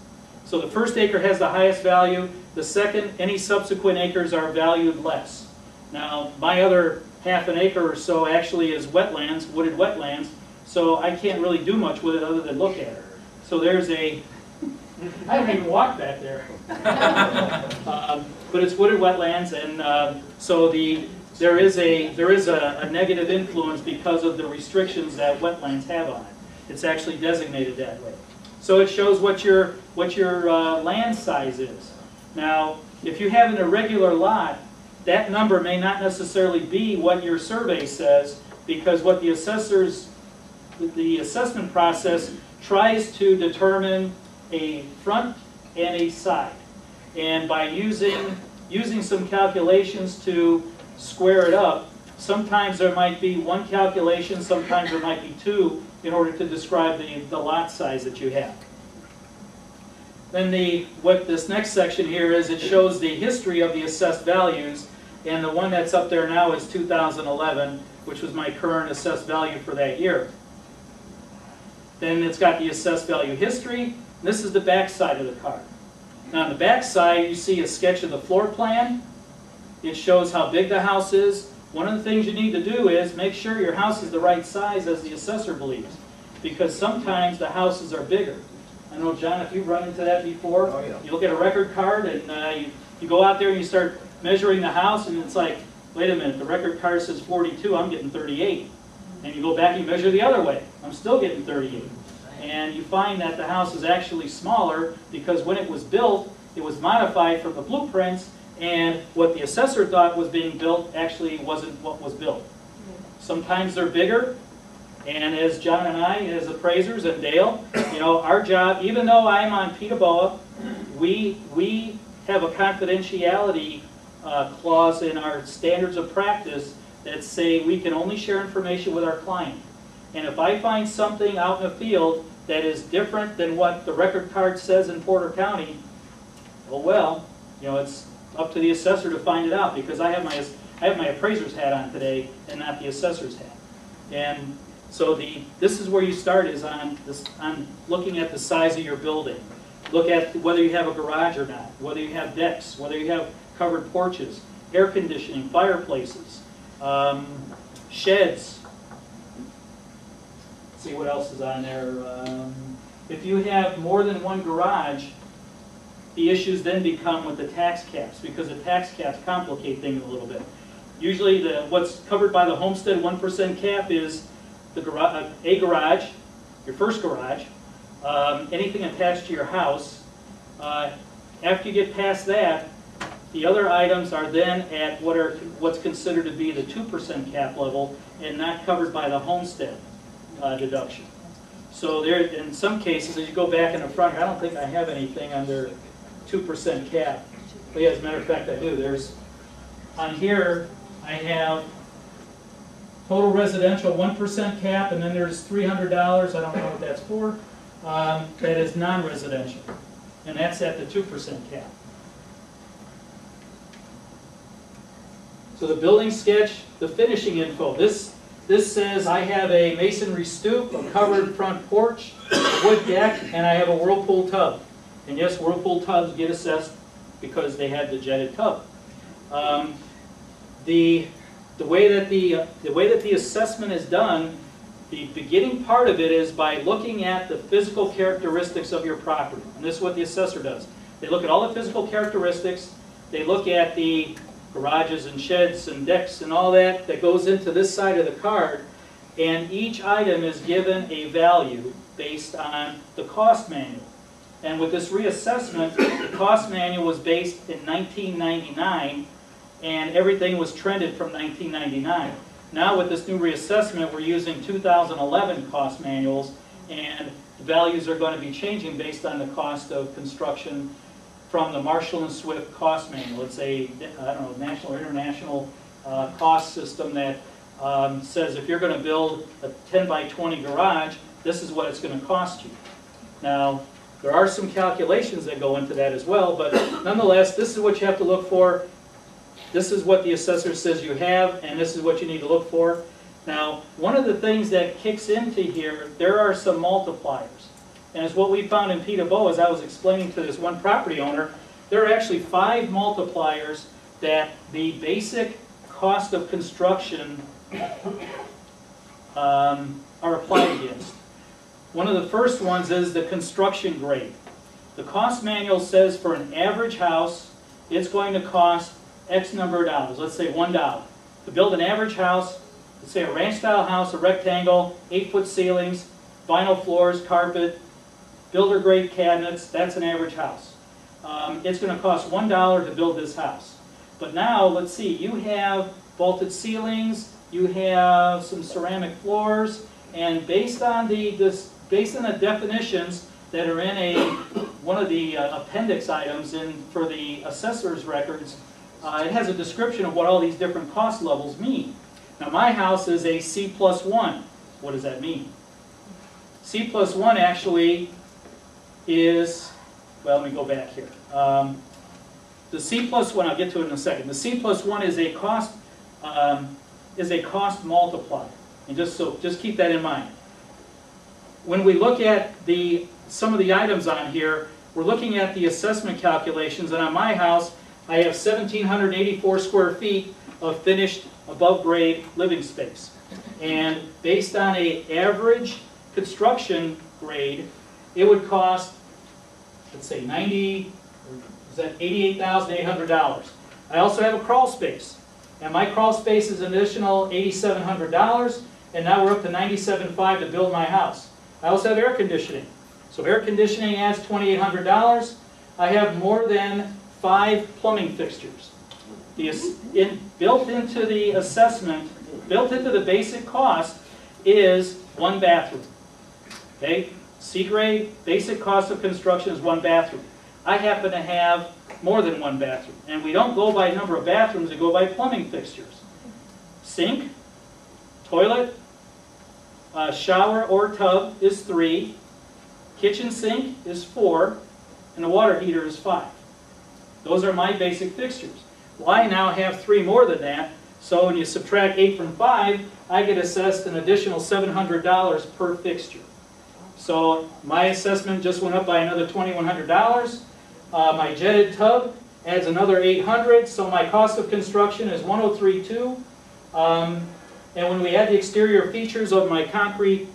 So the first acre has the highest value. The second, any subsequent acres are valued less. Now, my other half an acre or so actually is wetlands, wooded wetlands, so I can't really do much with it other than look at it. So there's a, I haven't even walked back there. But it's wooded wetlands, and so there is a negative influence because of the restrictions that wetlands have on it. It's actually designated that way. So it shows what your land size is. Now, if you have an irregular lot, that number may not necessarily be what your survey says, because what the assessment process tries to determine a front and a side. And by using some calculations to square it up, sometimes there might be one calculation, sometimes there might be two, in order to describe the lot size that you have. Then what this next section here is, it shows the history of the assessed values, and the one that's up there now is 2011, which was my current assessed value for that year. Then it's got the assessed value history. This is the back side of the card. Now on the back side, you see a sketch of the floor plan. It shows how big the house is. One of the things you need to do is make sure your house is the right size as the assessor believes, because sometimes the houses are bigger. I know, John, if you've run into that before, Oh, yeah. you look at a record card and you go out there and you start measuring the house, and it's like, wait a minute, the record card says 42, I'm getting 38. And you go back and you measure the other way, I'm still getting 38. And you find that the house is actually smaller because when it was built, it was modified from the blueprints, and what the assessor thought was being built actually wasn't what was built. Sometimes they're bigger, and as John and I, as appraisers, and Dale, our job, even though I'm on PETA, we have a confidentiality clause in our standards of practice that say we can only share information with our client. And if I find something out in the field that is different than what the record card says in Porter County, well, it's up to the assessor to find it out, because I have my appraiser's hat on today and not the assessor's hat. And so this is where you start, is on looking at the size of your building. Look at whether you have a garage or not, whether you have decks, whether you have covered porches, air conditioning, fireplaces, sheds. Let's see what else is on there. If you have more than one garage, the issues then become with the tax caps, because the tax caps complicate things a little bit. Usually what's covered by the homestead 1% cap is a garage, your first garage, anything attached to your house. After you get past that, the other items are then at what's considered to be the 2% cap level and not covered by the homestead deduction. So there, in some cases, as you go back in the front, I don't think I have anything under 2% cap. But yeah, as a matter of fact, I do. On here, I have total residential 1% cap, and then there's $300, I don't know what that's for, that is non-residential. And that's at the 2% cap. So the building sketch, the finishing info. This says I have a masonry stoop, a covered front porch, a wood deck, and I have a Whirlpool tub. And yes, Whirlpool tubs get assessed because they had the jetted tub. the way that the assessment is done, the beginning part of it is by looking at the physical characteristics of your property. And this is what the assessor does. They look at all the physical characteristics. They look at the garages and sheds and decks and all that goes into this side of the card. And each item is given a value based on the cost manual. And with this reassessment, the cost manual was based in 1999, and everything was trended from 1999. Now with this new reassessment, we're using 2011 cost manuals, and the values are going to be changing based on the cost of construction from the Marshall and Swift cost manual. It's a, I don't know, national or international cost system that says if you're going to build a 10 by 20 garage, this is what it's going to cost you. Now, there are some calculations that go into that as well, but nonetheless, this is what you have to look for. This is what the assessor says you have, and this is what you need to look for. Now, one of the things that kicks into here, there are some multipliers. And it's what we found in Peterborough, as I was explaining to this one property owner, there are actually 5 multipliers that the basic cost of construction are applied against. One of the first ones is the construction grade. The cost manual says for an average house, it's going to cost X number of dollars, let's say $1. To build an average house, let's say a ranch-style house, a rectangle, 8-foot ceilings, vinyl floors, carpet, builder-grade cabinets, that's an average house. It's going to cost $1 to build this house. But now, let's see, you have vaulted ceilings, you have some ceramic floors, and based on the definitions that are in one of the appendix items for the assessor's records, it has a description of what all these different cost levels mean. Now my house is a C+1. What does that mean? C+1 actually is, well, let me go back here. The C+1, I'll get to it in a second. The C+1 is a cost multiplier, and just keep that in mind. When we look at some of the items on here, we're looking at the assessment calculations, and on my house, I have 1,784 square feet of finished above-grade living space. And based on an average construction grade, it would cost, let's say, $88,800. I also have a crawl space, and my crawl space is an additional $8,700, and now we're up to $97,500 to build my house. I also have air conditioning. So air conditioning adds $2,800. I have more than 5 plumbing fixtures. Built into the assessment, built into the basic cost, is 1 bathroom. Okay? C-grade, basic cost of construction is 1 bathroom. I happen to have more than 1 bathroom. And we don't go by number of bathrooms, we go by plumbing fixtures. Sink, toilet, shower or tub is 3, kitchen sink is 4, and the water heater is 5. Those are my basic fixtures. Well, I now have 3 more than that, so when you subtract 8 from 5, I get assessed an additional $700 per fixture. So my assessment just went up by another $2,100. My jetted tub adds another $800, so my cost of construction is $103,200. And when we add the exterior features of my concrete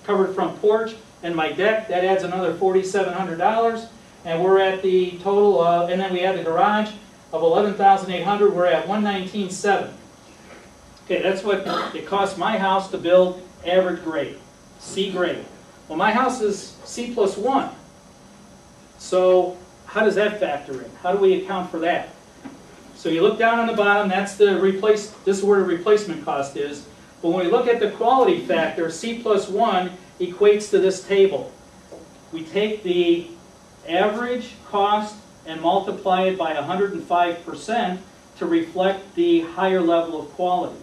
covered front porch and my deck, that adds another $4,700. And we're at the total, and then we add the garage of $11,800, we're at $119,700. Okay, that's what it costs my house to build average grade, C grade. Well, my house is C+1. So how does that factor in? How do we account for that? So you look down on the bottom, that's this is where the replacement cost is. But when we look at the quality factor, C+1 equates to this table. We take the average cost and multiply it by 105% to reflect the higher level of quality.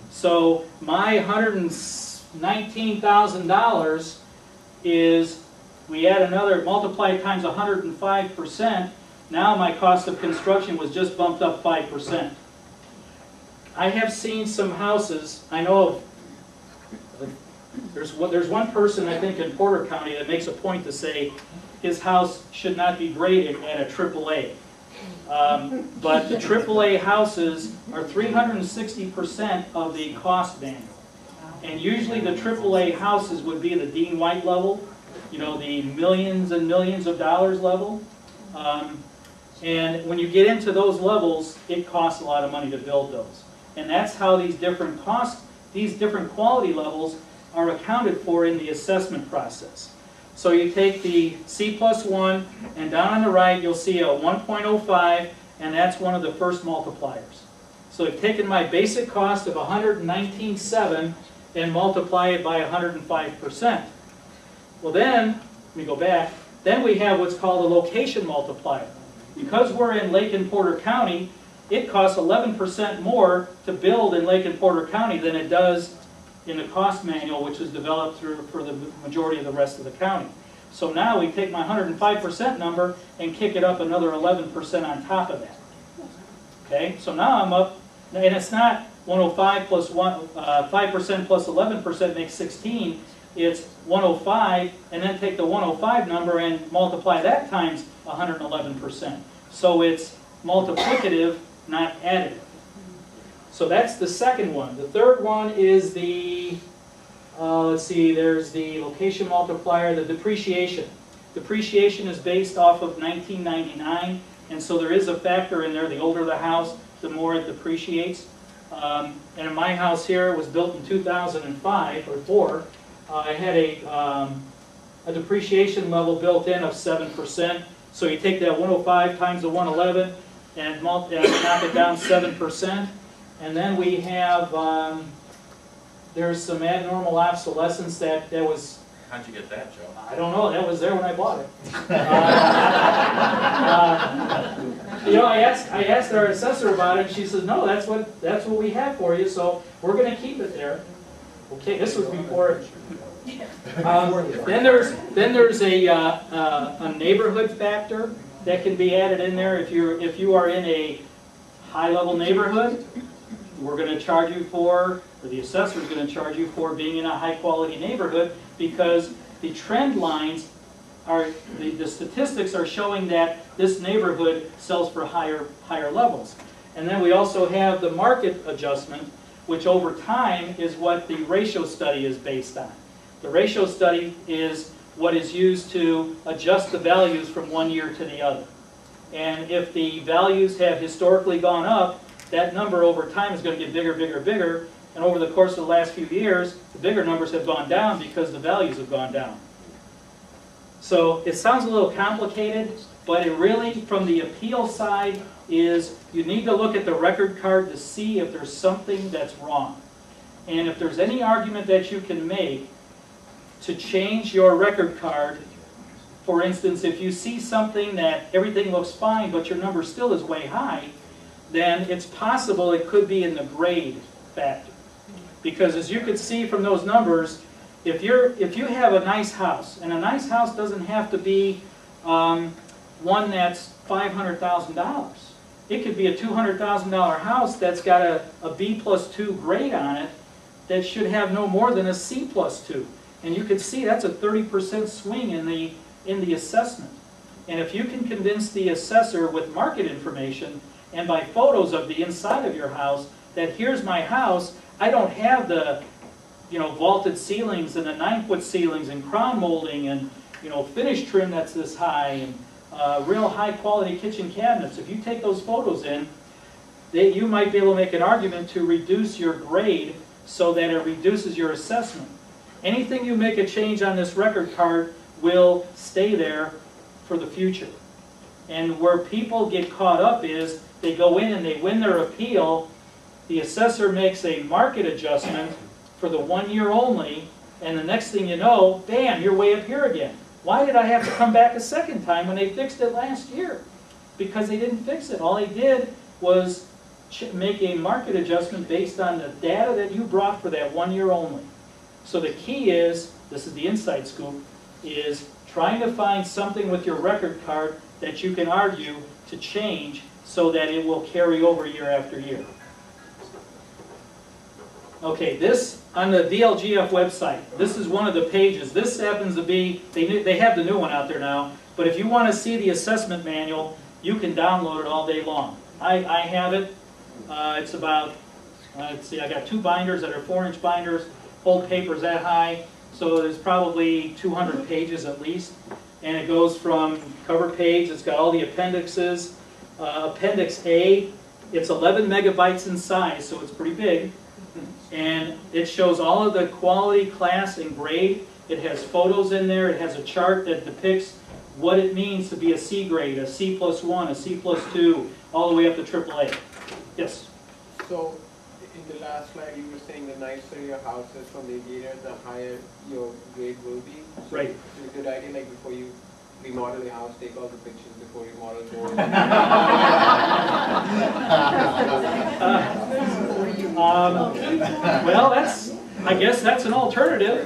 So my $119,000 is, we add another, multiply it times 105%, now my cost of construction was just bumped up 5%. I have seen some houses, I know of, there's one person I think in Porter County that makes a point to say his house should not be graded at a AAA. But the AAA houses are 360% of the cost manual. And usually the AAA houses would be the Dean White level, you know, the millions and millions of dollars level. And when you get into those levels, it costs a lot of money to build those. And that's how these different quality levels are accounted for in the assessment process. So you take the C+1, and down on the right you'll see a 1.05, and that's one of the first multipliers. So I've taken my basic cost of 119.7 and multiply it by 105%. Well then, let me go back, then we have what's called a location multiplier. Because we're in Lake and Porter County, it costs 11% more to build in Lake and Porter County than it does in the cost manual, which is developed for the majority of the rest of the county. So now we take my 105% number and kick it up another 11% on top of that. Okay, so now I'm up, and it's not 105 plus 5% plus 11% makes 16. It's 105, and then take the 105 number and multiply that times 111%. So it's multiplicative, not additive. So that's the second one. The third one is the, let's see, there's the location multiplier, the depreciation. Depreciation is based off of 1999, and so there is a factor in there. The older the house, the more it depreciates. And in my house here, it was built in 2005 or 4. I had a depreciation level built in of 7%. So you take that 105 times the 111 and knock it down 7%. And then we have, there's some abnormal obsolescence that was... How'd you get that, Joe? I don't know, that was there when I bought it. You know, I asked our assessor about it, and she says, no, that's what we have for you, so we're going to keep it there. Okay, this was before. Then there's a neighborhood factor that can be added in there. If you are in a high-level neighborhood, we're going to charge you for, or the assessor is going to charge you for being in a high-quality neighborhood, because the trend lines are, the statistics are showing that this neighborhood sells for higher levels. And then we also have the market adjustment, which over time is what the ratio study is based on. The ratio study is what is used to adjust the values from one year to the other. And if the values have historically gone up, that number over time is going to get bigger, bigger, bigger. And over the course of the last few years, the bigger numbers have gone down because the values have gone down. So it sounds a little complicated, but it really, from the appeal side, is you need to look at the record card to see if there's something that's wrong. And if there's any argument that you can make to change your record card, for instance, if you see something that everything looks fine but your number still is way high, then it's possible it could be in the grade factor. Because as you can see from those numbers, if you have a nice house, and a nice house doesn't have to be one that's $500,000. It could be a $200,000 house that's got a B+2 grade on it that should have no more than a C+2. And you can see that's a 30% swing in the assessment. And if you can convince the assessor with market information and by photos of the inside of your house that here's my house, I don't have the vaulted ceilings and the 9-foot ceilings and crown molding and finish trim that's this high and real high quality kitchen cabinets. If you take those photos in, you might be able to make an argument to reduce your grade so that it reduces your assessment. Anything you make a change on this record card will stay there for the future. And where people get caught up is they go in and they win their appeal, the assessor makes a market adjustment for the 1 year only, and the next thing you know, bam, you're way up here again. Why did I have to come back a second time when they fixed it last year? Because they didn't fix it. All they did was make a market adjustment based on the data that you brought for that 1 year only. So the key is, this is the inside scoop, is trying to find something with your record card that you can argue to change so that it will carry over year after year. Okay, this on the DLGF website, this is one of the pages. This happens to be, they have the new one out there now, but if you want to see the assessment manual, you can download it all day long. I have it. It's about, let's see, I got 2 binders that are 4-inch binders, hold papers that high, so there's probably 200 pages at least. And it goes from cover page, it's got all the appendixes. Appendix A, it's 11 megabytes in size, so it's pretty big. And it shows all of the quality, class, and grade. It has photos in there. It has a chart that depicts what it means to be a C grade, a C+1, a C+2, all the way up to AAA. Yes? So, in the last slide, you were saying the nicer your house is from the interior, the higher your grade will be. So Right. It's a good idea, like before you remodel your house, take all the pictures before you model it. Well, I guess that's an alternative.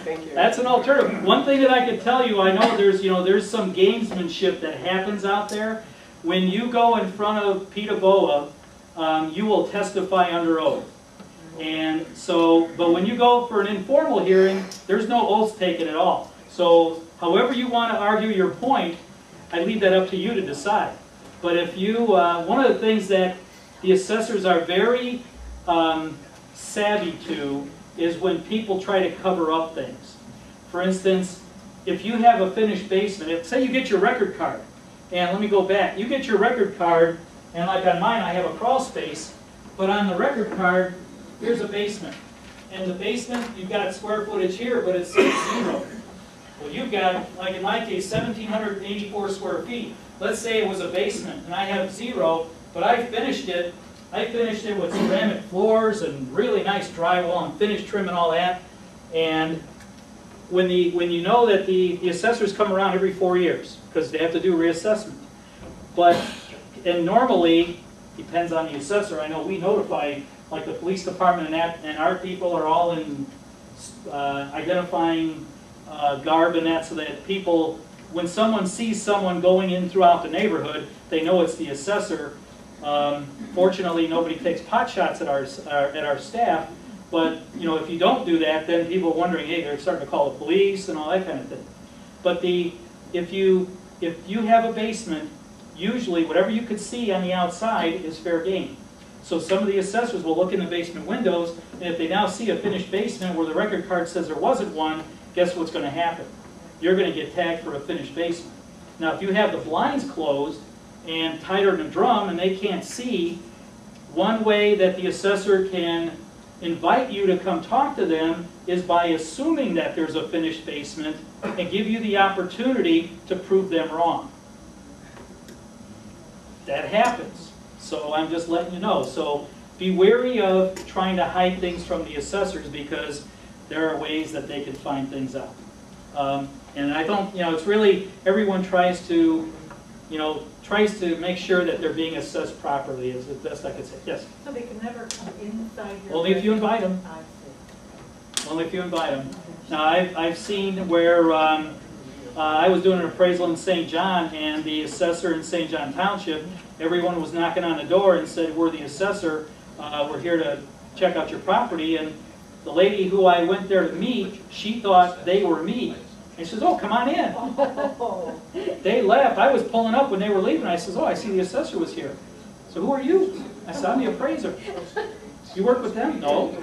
Thank you. That's an alternative. One thing that I could tell you, I know there's some gamesmanship that happens out there. When you go in front of PETA BOA, you will testify under oath. And so, but when you go for an informal hearing, there's no oaths taken at all. So, however you want to argue your point, I leave that up to you to decide. But if you, one of the things that the assessors are very savvy to is when people try to cover up things. For instance, if you have a finished basement, say you get your record card, and let me go back, you get your record card, and like on mine I have a crawl space, but on the record card, here's a basement. And the basement, you've got square footage here, but it's 0. Well, you've got, like in my case, 1,784 square feet. Let's say it was a basement, and I have 0, but I finished it with ceramic floors and really nice drywall and finish trim and all that. And when you know that the assessors come around every 4 years, because they have to do reassessment. And normally, depends on the assessor, I know we notify, like the police department and our people are all in identifying garb and that, so that people, when someone sees someone going in throughout the neighborhood, they know it's the assessor. Fortunately, nobody takes pot shots at our staff, but if you don't do that, then people are wondering, hey, they're starting to call the police and all that kind of thing. But if you have a basement, usually whatever you could see on the outside is fair game. So some of the assessors will look in the basement windows, and if they now see a finished basement where the record card says there wasn't one, guess what's going to happen? You're going to get tagged for a finished basement. Now, if you have the blinds closed and tighter than a drum and they can't see, one way that the assessor can invite you to come talk to them is by assuming that there's a finished basement and give you the opportunity to prove them wrong. That happens. So I'm just letting you know. So be wary of trying to hide things from the assessors, because there are ways that they can find things out. And I don't, it's really, everyone tries to make sure that they're being assessed properly, is the best I could say. Yes? So they can never come inside your... Only if you invite them. I see. Only if you invite them. Now, I've seen where I was doing an appraisal in St. John, and the assessor in St. John Township, everyone was knocking on the door and said, we're the assessor, we're here to check out your property. And the lady who I went there to meet, she thought they were me. And she says, oh, come on in. Oh. They left. I was pulling up when they were leaving. I says, oh, I see the assessor was here. So who are you? I said, I'm the appraiser. You work with them? No.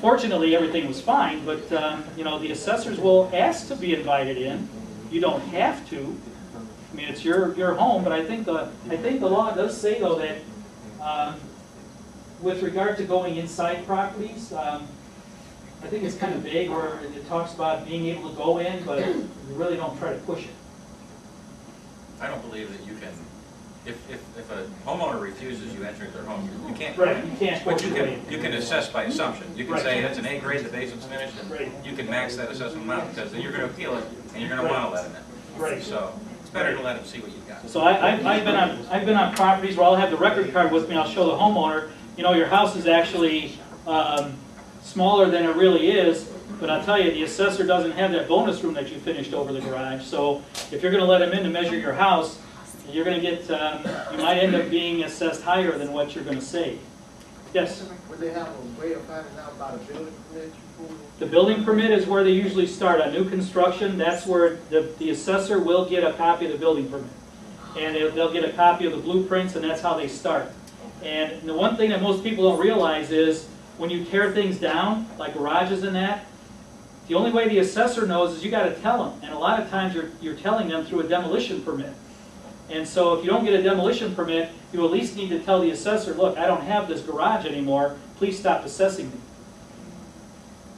Fortunately, everything was fine, but the assessors will ask to be invited in. You don't have to. I mean, it's your home, but I think the law does say, though, that with regard to going inside properties, I think it's kind of vague, where it talks about being able to go in, but you really don't try to push it. I don't believe that you can, if a homeowner refuses you entering their home, you can't. Right, you can't. But you can assess by assumption. You can Right. say it's an A grade, the basement's finished, and Right. you can max that assessment out, because then you're going to appeal it, and you're going to want to let them in. Right. So it's better to let them see what you've got. So I've been on properties where I'll have the record card with me. I'll show the homeowner, your house is actually smaller than it really is, but I'll tell you, the assessor doesn't have that bonus room that you finished over the garage. So if you're going to let him in to measure your house, you're going to get, you might end up being assessed higher than what you're going to save. Yes. Would they have a way of finding out about a building permit? The building permit is where they usually start on new construction. That's where the assessor will get a copy of the building permit. And they'll get a copy of the blueprints, and that's how they start. And the one thing that most people don't realize is when you tear things down, like garages and that, the only way the assessor knows is you got to tell them. And a lot of times you're telling them through a demolition permit. And so if you don't get a demolition permit, you at least need to tell the assessor, look, I don't have this garage anymore. Please stop assessing me.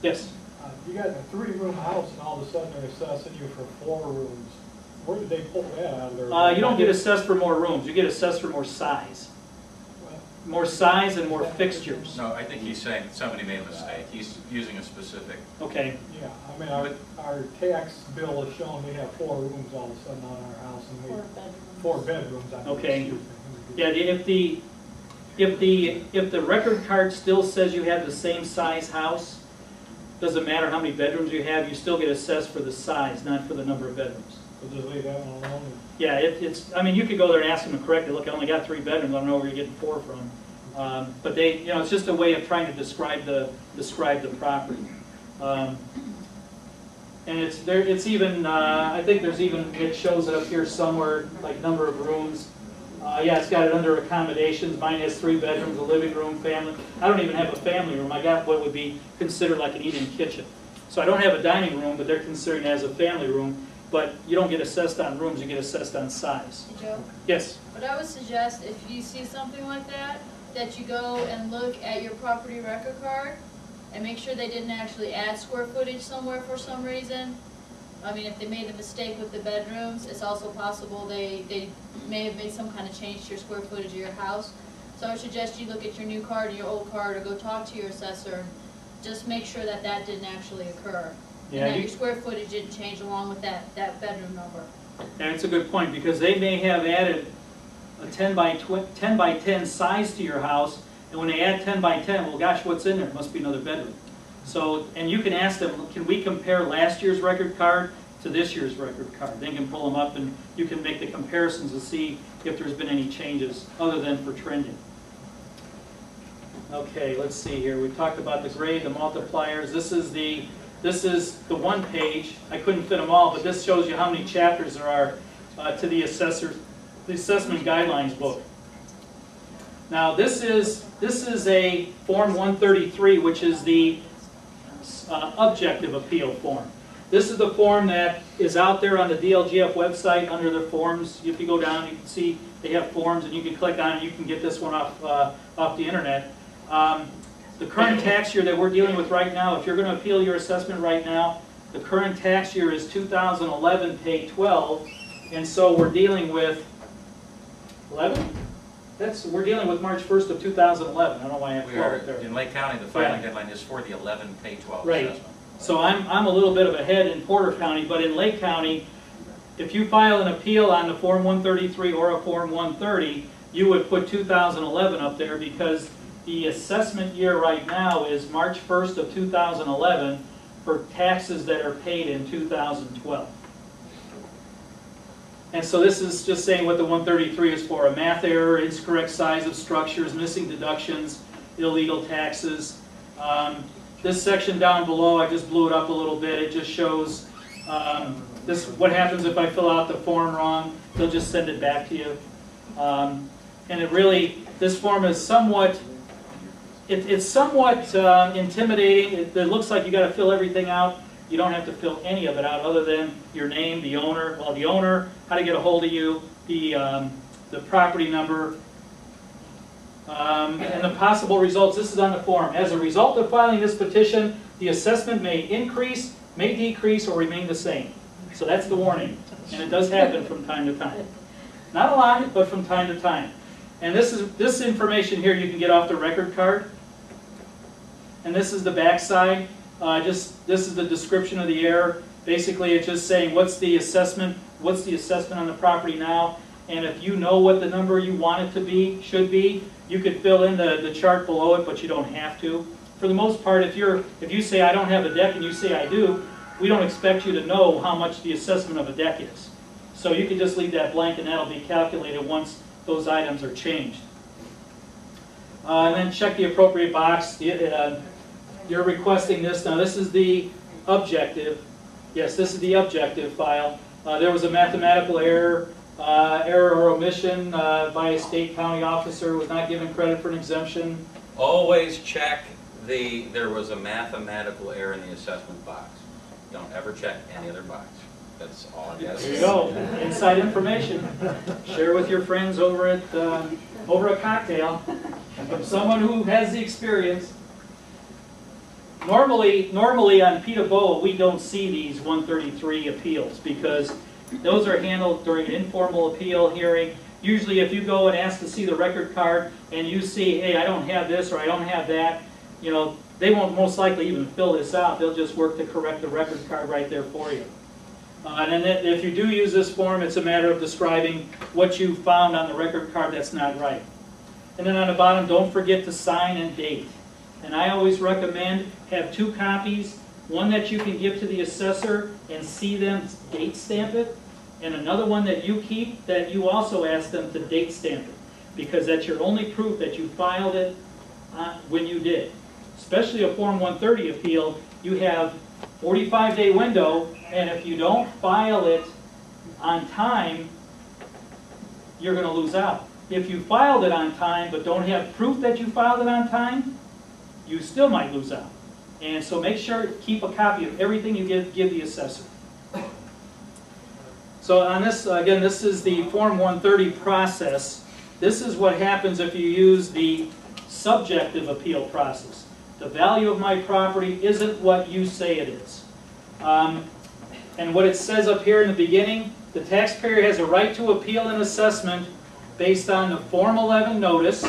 Yes? You got a 3-room house and all of a sudden they're assessing you for 4 rooms. Where did they pull that out of there? You don't get assessed for more rooms. You get assessed for more size. More size and more fixtures. No, I think he's saying that somebody made a mistake. He's using a specific. Okay. Yeah, I mean, our tax bill is showing we have 4 rooms all of a sudden on our house and we 4 bedrooms. Okay. Yeah, if the record card still says you have the same size house, doesn't matter how many bedrooms you have, you still get assessed for the size, not for the number of bedrooms. So just leave that one alone? Yeah, I mean, you could go there and ask them to correct it. Look, I only got 3 bedrooms. I don't know where you're getting 4 from. But it's just a way of trying to describe the property. And it's even, I think there's even, it shows it up here somewhere, like number of rooms. Yeah, it's got it under accommodations. Mine has 3 bedrooms, a living room, family. I don't even have a family room. I got what would be considered like an eat-in kitchen. So I don't have a dining room, but they're considering it as a family room. But you don't get assessed on rooms, you get assessed on size. Joe, Yes? what I would suggest, if you see something like that, that you go and look at your property record card and make sure they didn't actually add square footage somewhere for some reason. I mean, if they made a mistake with the bedrooms, it's also possible they may have made some kind of change to your square footage of your house. So I would suggest you look at your new card or your old card, or go talk to your assessor. Just make sure that that didn't actually occur. Yeah, and that your square footage didn't change along with that bedroom number. And it's a good point, because they may have added a 10 by 10 size to your house, and when they add 10 by 10, well, gosh, what's in there? It must be another bedroom. So, and you can ask them, can we compare last year's record card to this year's record card? They can pull them up, and you can make the comparisons to see if there's been any changes other than for trending. Okay, let's see here. We talked about the grade, the multipliers. This is the one page. I couldn't fit them all, but this shows you how many chapters there are to the assessment guidelines book. Now this is a Form 133, which is the objective appeal form. This is the form that is out there on the DLGF website under the forms. If you go down, you can see they have forms, and you can click on it. You can get this one off the internet. The current tax year that we're dealing with right now, if you're going to appeal your assessment right now, the current tax year is 2011 pay 12, and so we're dealing with 11? We're dealing with March 1st of 2011. I don't know why I have 12 up there. In Lake County, the filing deadline is for the 11 pay 12 Right. assessment. So I'm a little bit of ahead in Porter County, but in Lake County, if you file an appeal on the Form 133 or a Form 130, you would put 2011 up there, because the assessment year right now is March 1st of 2011 for taxes that are paid in 2012. And so this is just saying what the 133 is for: a math error, incorrect size of structures, missing deductions, illegal taxes. This section down below, I just blew it up a little bit. It just shows what happens if I fill out the form wrong. They'll just send it back to you. And it really, this form is somewhat, it's somewhat intimidating. It looks like you got to fill everything out. You don't have to fill any of it out other than your name, the owner, how to get a hold of you, the property number, and the possible results. This is on the form. As a result of filing this petition, the assessment may increase, may decrease, or remain the same. So that's the warning. And it does happen from time to time. Not a lot, but from time to time. And this information here you can get off the record card. And this is the back side. This is the description of the error. Basically, it's just saying what's the assessment on the property now, and if you know what the number you want it to be, should be, you could fill in the chart below it, but you don't have to. For the most part, if you say I don't have a deck and you say I do, we don't expect you to know how much the assessment of a deck is. So you can just leave that blank, and that'll be calculated once those items are changed. And then check the appropriate box. You're requesting this. Now this is the objective. Yes, this is the objective file. There was a mathematical error, or omission by a state county officer, was not given credit for an exemption. Always check there was a mathematical error in the assessment box. Don't ever check any other box. That's all I got to There you say. go. Inside information. Share with your friends over a cocktail from someone who has the experience. Normally on PETA BOA, we don't see these 133 appeals because those are handled during an informal appeal hearing. Usually if you go and ask to see the record card and you see, hey, I don't have this or I don't have that, you know, they won't most likely even fill this out. They'll just work to correct the record card right there for you. And then if you do use this form, it's a matter of describing what you found on the record card that's not right. And then on the bottom, don't forget to sign and date. And I always recommend have 2 copies, one that you can give to the assessor and see them date stamp it, and another one that you keep that you also ask them to date stamp it, because that's your only proof that you filed it when you did. Especially a Form 130 appeal, you have 45-day window, and if you don't file it on time, you're going to lose out. If you filed it on time but don't have proof that you filed it on time, you still might lose out. And so make sure to keep a copy of everything you give the assessor. So on this, again, this is the Form 130 process. This is what happens if you use the subjective appeal process. The value of my property isn't what you say it is. And what it says up here in the beginning, the taxpayer has a right to appeal an assessment based on the Form 11 notice.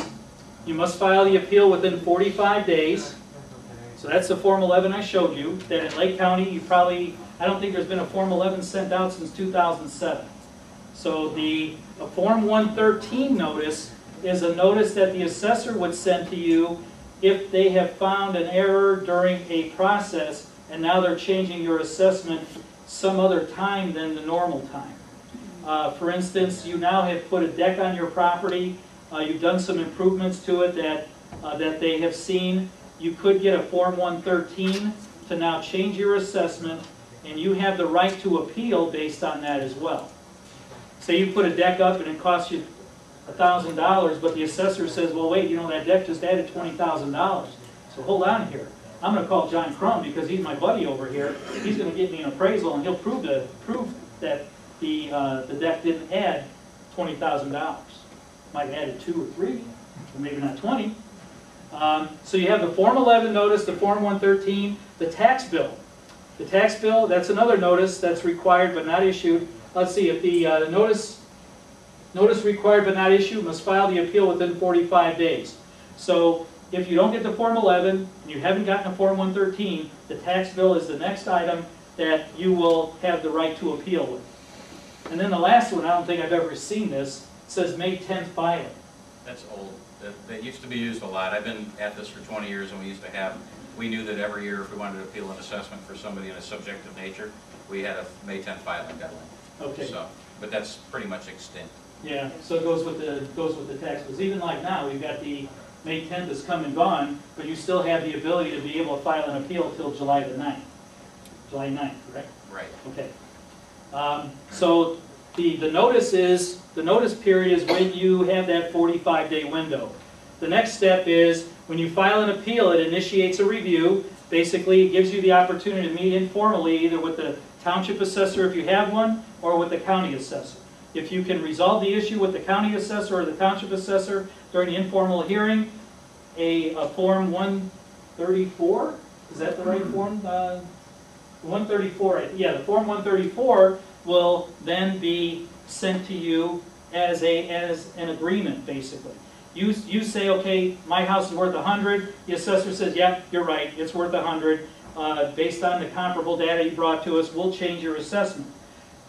You must file the appeal within 45 days. So that's the Form 11 I showed you, that in Lake County, I don't think there's been a Form 11 sent out since 2007. So a Form 113 notice is a notice that the assessor would send to you if they have found an error during a process and now they're changing your assessment some other time than the normal time. For instance, you now have put a deck on your property, you've done some improvements to it that they have seen. You could get a Form 113 to now change your assessment, and you have the right to appeal based on that as well. Say you put a deck up and it costs you $1,000, but the assessor says, well, wait, you know, that deck just added $20,000. So hold on here. I'm going to call John Crum because he's my buddy over here. He's going to get me an appraisal, and he'll prove that the deck didn't add $20,000. Might have added 2 or 3, or maybe not 20. So you have the Form 11 notice, the Form 113, the tax bill. The tax bill, that's another notice that's required but not issued. Let's see, if the notice required but not issued, must file the appeal within 45 days. So if you don't get the Form 11 and you haven't gotten a Form 113, the tax bill is the next item that you will have the right to appeal with. And then the last one, I don't think I've ever seen this, says May 10th filing. That's old. That used to be used a lot. I've been at this for 20 years, and we knew that every year if we wanted to appeal an assessment for somebody in a subjective nature, we had a May 10th filing deadline. Okay. So, but that's pretty much extinct. Yeah, so it goes with the tax bills. Even like now, we've got the May 10th has come and gone, but you still have the ability to be able to file an appeal till July the 9th. July 9th, correct? Right. Okay. So the notice period is when you have that 45-day window. The next step is when you file an appeal, it initiates a review. Basically, it gives you the opportunity to meet informally either with the township assessor if you have one, or with the county assessor. If you can resolve the issue with the county assessor or the township assessor during the informal hearing, a Form 134, is that the right form? 134, yeah, the Form 134 will then be sent to you as an agreement, basically. You say, okay, my house is worth 100. The assessor says, yeah, you're right, it's worth 100. Based on the comparable data you brought to us, we'll change your assessment.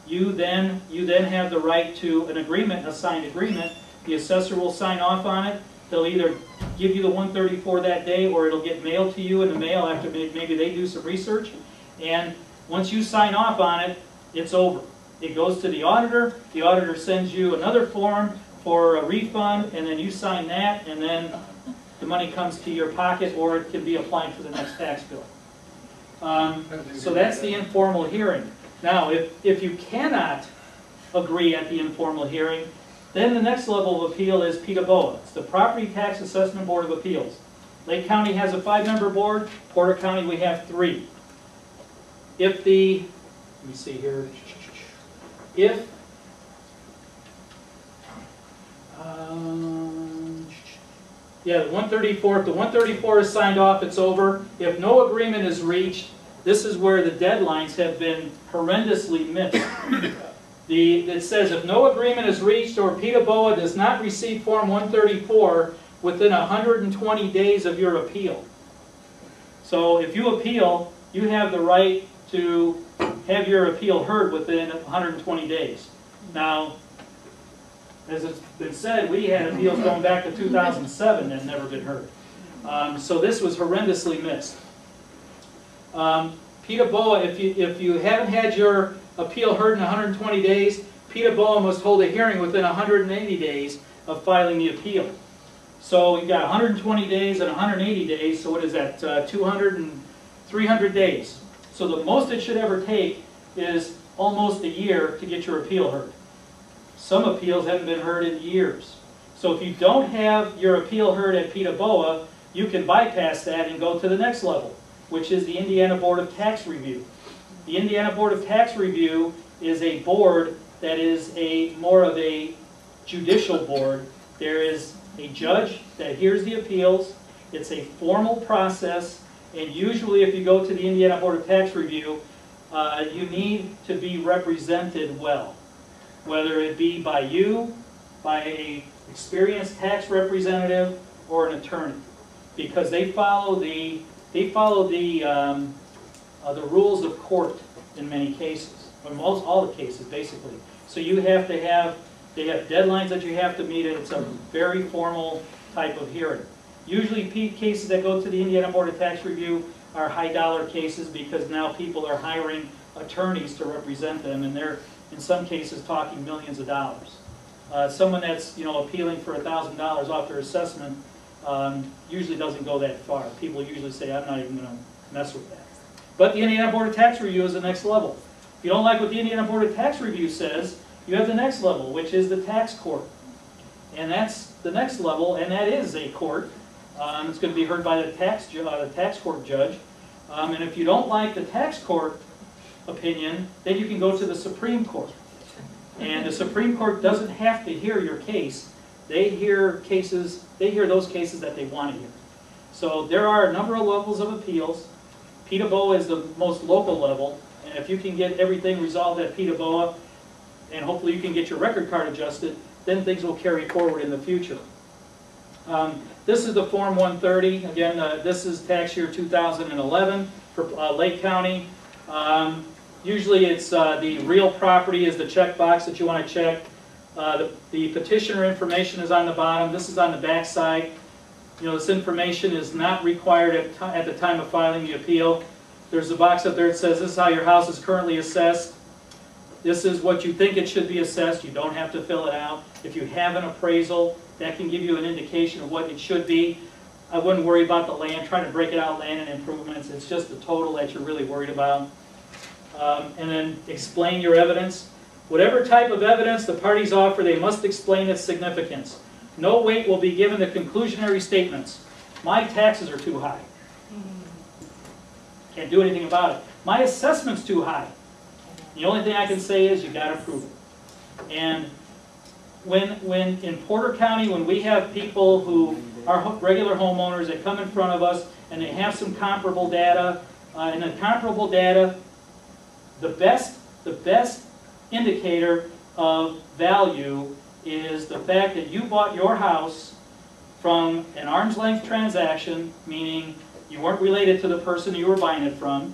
You then have the right to an agreement, a signed agreement. The assessor will sign off on it. They'll either give you the 134 that day, or it'll get mailed to you in the mail after maybe they do some research. And once you sign off on it, it's over. It goes to the auditor. The auditor sends you another form for a refund, and then you sign that, and then the money comes to your pocket, or it can be applied for the next tax bill. So that's the informal hearing. Now, if you cannot agree at the informal hearing, then the next level of appeal is PETA-BOA. It's the Property Tax Assessment Board of Appeals. Lake County has a 5-member board. Porter County, we have 3. If the, let me see here, if yeah, the 134, if the 134 is signed off, it's over. If no agreement is reached, this is where the deadlines have been horrendously missed. It says if no agreement is reached or PETA-BOA does not receive Form 134 within 120 days of your appeal. So if you appeal, you have the right to have your appeal heard within 120 days. Now, as it's been said, we had appeals going back to 2007 that had never been heard. So this was horrendously missed. PETA-BOA, if you haven't had your appeal heard in 120 days, PETA-BOA must hold a hearing within 180 days of filing the appeal. So you've got 120 days and 180 days, so what is that, 200 and 300 days. So the most it should ever take is almost a year to get your appeal heard. Some appeals haven't been heard in years. So if you don't have your appeal heard at PETA-BOA, you can bypass that and go to the next level, which is the Indiana Board of Tax Review. The Indiana Board of Tax Review is a board that is more of a judicial board. There is a judge that hears the appeals. It's a formal process, and usually if you go to the Indiana Board of Tax Review, you need to be represented well, whether it be by you, by an experienced tax representative, or an attorney, because they follow the rules of court in many cases, or most all the cases basically. So you have to have, they have deadlines that you have to meet, and it's a very formal type of hearing. Usually cases that go to the Indiana Board of Tax Review are high dollar cases, because now people are hiring attorneys to represent them, and they're in some cases talking millions of dollars. Someone that's appealing for $1,000 off their assessment usually doesn't go that far. People usually say, I'm not even going to mess with that. But the Indiana Board of Tax Review is the next level. If you don't like what the Indiana Board of Tax Review says, you have the next level, which is the tax court. And that's the next level, and that is a court. It's going to be heard by the tax court judge. And if you don't like the tax court opinion, then you can go to the Supreme Court. And the Supreme Court doesn't have to hear your case. They hear those cases that they want to hear. So there are a number of levels of appeals. PETA-BOA is the most local level, and if you can get everything resolved at PETA-BOA, and hopefully you can get your record card adjusted, then things will carry forward in the future. This is the Form 130. Again, this is tax year 2011 for Lake County. Usually it's the real property is the checkbox that you want to check. The petitioner information is on the bottom. This is on the back side. This information is not required at the time of filing the appeal. There's a box up there that says this is how your house is currently assessed. This is what you think it should be assessed. You don't have to fill it out. If you have an appraisal, that can give you an indication of what it should be. I wouldn't worry about the land, trying to break it out, land and improvements. It's just the total that you're really worried about. And then explain your evidence. Whatever type of evidence the parties offer, they must explain its significance. No weight will be given to conclusionary statements. My taxes are too high. Can't do anything about it. My assessment's too high. The only thing I can say is you got to prove it. And when in Porter County, when we have people who are regular homeowners that come in front of us and they have some comparable data, and the comparable data, the best indicator of value is the fact that you bought your house from an arm's length transaction, meaning you weren't related to the person you were buying it from,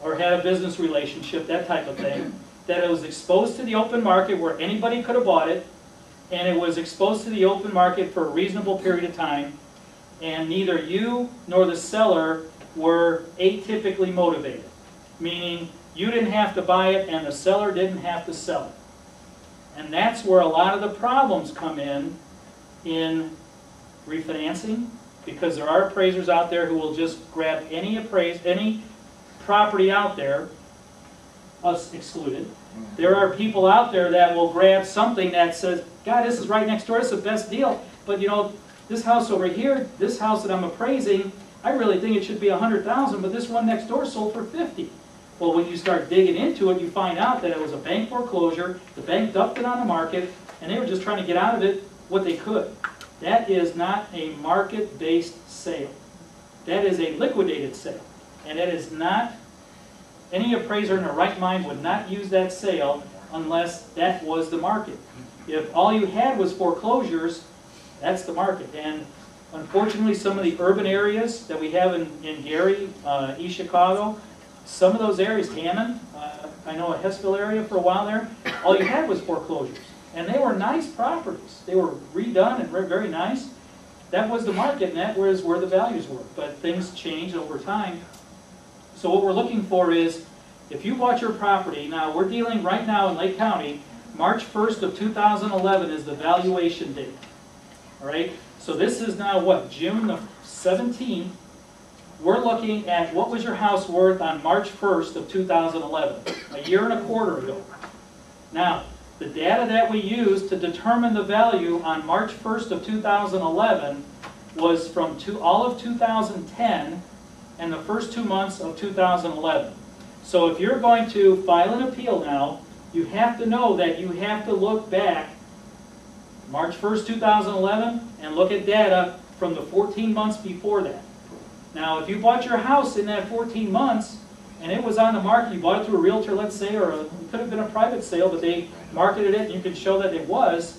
or had a business relationship, that type of thing, that it was exposed to the open market where anybody could have bought it, and it was exposed to the open market for a reasonable period of time, and neither you nor the seller were atypically motivated, meaning you didn't have to buy it and the seller didn't have to sell it. And that's where a lot of the problems come in refinancing, because there are appraisers out there who will just grab any property out there, us excluded. There are people out there that will grab something that says, God, this is right next door, it's the best deal, but you know, this house over here, this house that I'm appraising, I really think it should be $100,000, but this one next door sold for $50,000. Well, when you start digging into it, you find out that it was a bank foreclosure, the bank dumped it on the market, and they were just trying to get out of it what they could. That is not a market-based sale. That is a liquidated sale. And it is not, any appraiser in their right mind would not use that sale unless that was the market. If all you had was foreclosures, that's the market. And unfortunately, some of the urban areas that we have in Gary, East Chicago, some of those areas, Hammond, I know a Hessville area for a while there, all you had was foreclosures. And they were nice properties. They were redone and very nice. That was the market, and that was where the values were. But things change over time. So what we're looking for is, if you bought your property, now we're dealing right now in Lake County, March 1st of 2011 is the valuation date. All right? So this is now what, June the 17th. We're looking at what was your house worth on March 1st of 2011, a year and a quarter ago. Now, the data that we used to determine the value on March 1st of 2011 was from all of 2010 and the first 2 months of 2011. So if you're going to file an appeal now, you have to know that you have to look back March 1st, 2011 and look at data from the 14 months before that. Now, if you bought your house in that 14 months and it was on the market, you bought it through a realtor, let's say, or it could have been a private sale, but they marketed it and you can show that it was,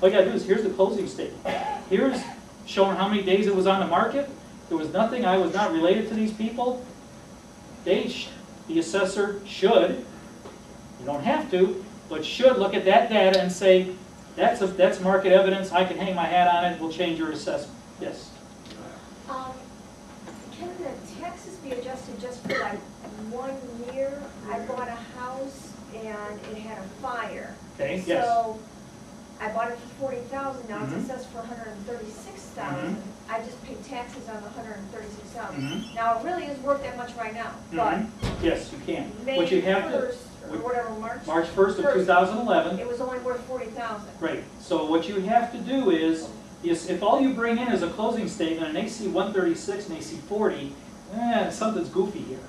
all you got to do is, here's the closing statement. Here's showing how many days it was on the market. There was nothing, I was not related to these people. The assessor should, you don't have to, but should look at that data and say, that's market evidence, I can hang my hat on it, we'll change your assessment. Yes? Can the taxes be adjusted just for like 1 year? I bought a house and it had a fire. Okay, yes. So I bought it for $40,000, now Mhm. it's assessed for $136,000. Mhm. I just paid taxes on the $136,000. Mhm. Now, it really is worth that much right now, but Mhm. Yes, you can. May But you have 1st, to, or whatever, March 1st of 2011. it was only worth $40,000. Right, so what you have to do is if all you bring in is a closing statement and they see 136 and they see 40, something's goofy here.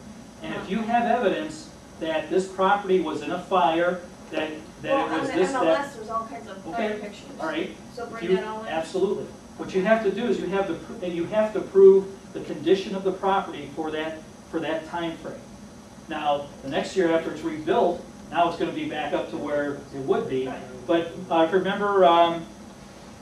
And if you have evidence that this property was in a fire, that Well, it on was the this, that, MLS, there's all kinds of fire okay, pictures. all right. So bring You- that all in? Absolutely. What you have to do is you have to prove the condition of the property for that time frame. Now, the next year after it's rebuilt, now it's going to be back up to where it would be. But if you remember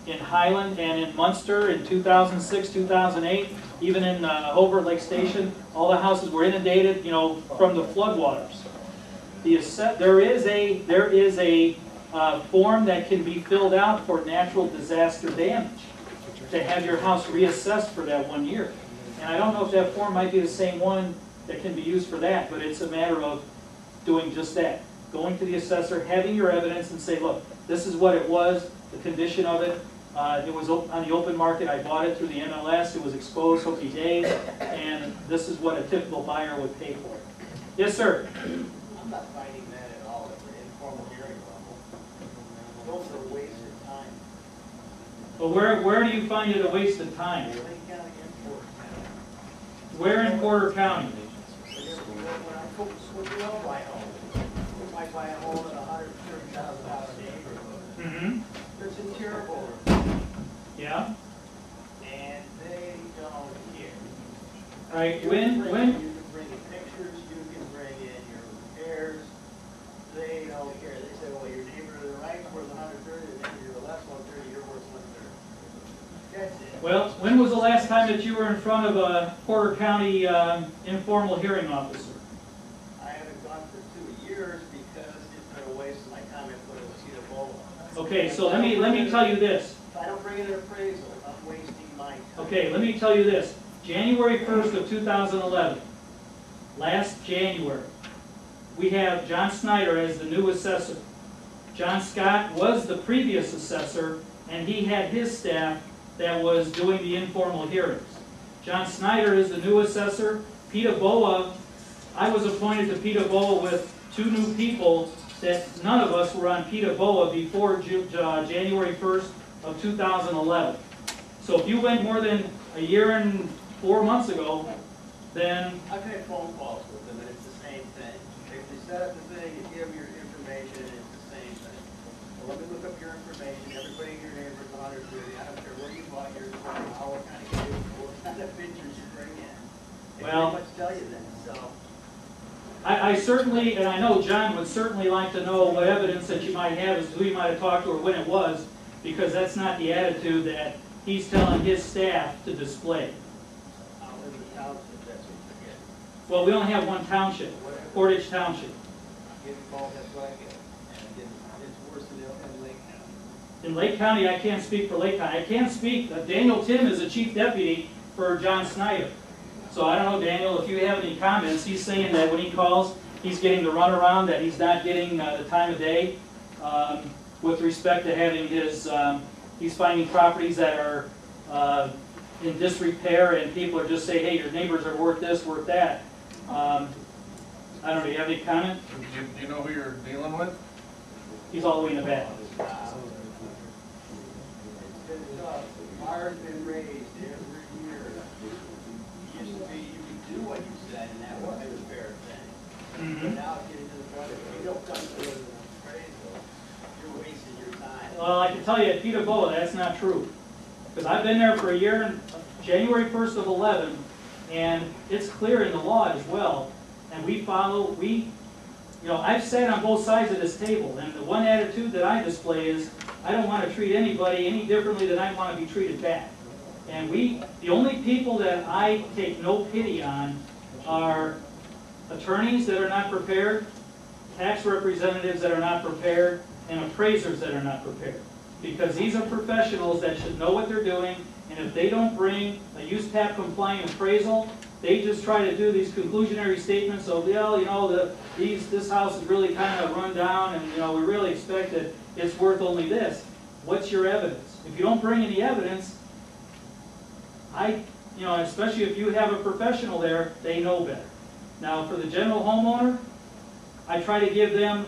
in Highland and in Munster in 2006, 2008, even in Hobart Lake Station, all the houses were inundated, you know, from the floodwaters. There is a form that can be filled out for natural disaster damage to have your house reassessed for that 1 year. And I don't know if that form might be the same one that can be used for that, but it's a matter of doing just that. Going to the assessor, having your evidence and say, look, this is what it was, the condition of it. It was on the open market, I bought it through the MLS, it was exposed 50 days, and this is what a typical buyer would pay for it. Yes, sir? I'm not finding that at all at the informal hearing level. Those are wasted time. But where do you find it a waste of time? Lake County and Porter County. Where in Porter County? When you all buy a home, you might buy a home in a $130,000 neighborhood. Mm-hmm. There's a terrible, Yeah? and they don't care. Right, You when, can bring in pictures, you can bring in your repairs, they don't care. They say, well, your neighbor to the right is worth 130, the neighbor to the left 130, you're worth 130. That's it. well, when was the last time that you were in front of a Porter County informal hearing officer? I haven't gone for 2 years because it's been a waste of my time. I put a seat of bowl on. Okay, so let me tell you this. If I don't bring in an appraisal, I'm wasting my time. Okay, let me tell you this. January 1st of 2011, last January, we have John Snyder as the new assessor. John Scott was the previous assessor, and he had his staff that was doing the informal hearings. John Snyder is the new assessor. Peta Boa, I was appointed to Peta Boa with 2 new people that none of us were on Peta Boa before January 1st of 2011. So if you went more than a year and 4 months ago, then I've had phone calls with them, and it's the same thing. They set up the thing, you give them your information, and it's the same thing. Well, let me look up your information, everybody in your neighborhood's 130, I don't care where you bought yours from, what kind of kids, what kind of pictures you bring in. They Well, pretty much tell you that, so. I certainly, and I know John would certainly like to know what evidence that you might have as to who you might have talked to or when it was, because that's not the attitude that he's telling his staff to display. I'll live in the township, that's what you get. Well, we only have one township, Portage Township. Getting called, that's what I get. And it's worse than in Lake County. In Lake County, I can't speak for Lake County. I can speak, Daniel Tim is the chief deputy for John Snyder. So I don't know, Daniel, if you have any comments. He's saying that when he calls, he's getting the runaround, that he's not getting the time of day with respect to having his, he's finding properties that are in disrepair, and people are just saying, hey, your neighbors are worth this, worth that. I don't know, do you have any comment? Do you know who you're dealing with? He's all the way in the back. It's been tough. The fire's been raised every year. It used to be, you could do what you said, and that was a fair thing. But now it's getting to the point that if you don't come to an appraisal, you're wasting your time. Well, I can tell you at Peta Boa, that's not true. Because I've been there for a year, and January 1st of 11, and it's clear in the law as well. And we follow, you know, I've sat on both sides of this table, and the one attitude that I display is, I don't want to treat anybody any differently than I want to be treated back. And the only people that I take no pity on are attorneys that are not prepared, tax representatives that are not prepared, and appraisers that are not prepared. Because these are professionals that should know what they're doing, and if they don't bring a USPAP compliant appraisal, they just try to do these conclusionary statements of, well, you know, this house is really kind of run down, and you know, we really expect that it's worth only this. What's your evidence? If you don't bring any evidence, you know, especially if you have a professional there, they know better. Now, for the general homeowner, I try to give them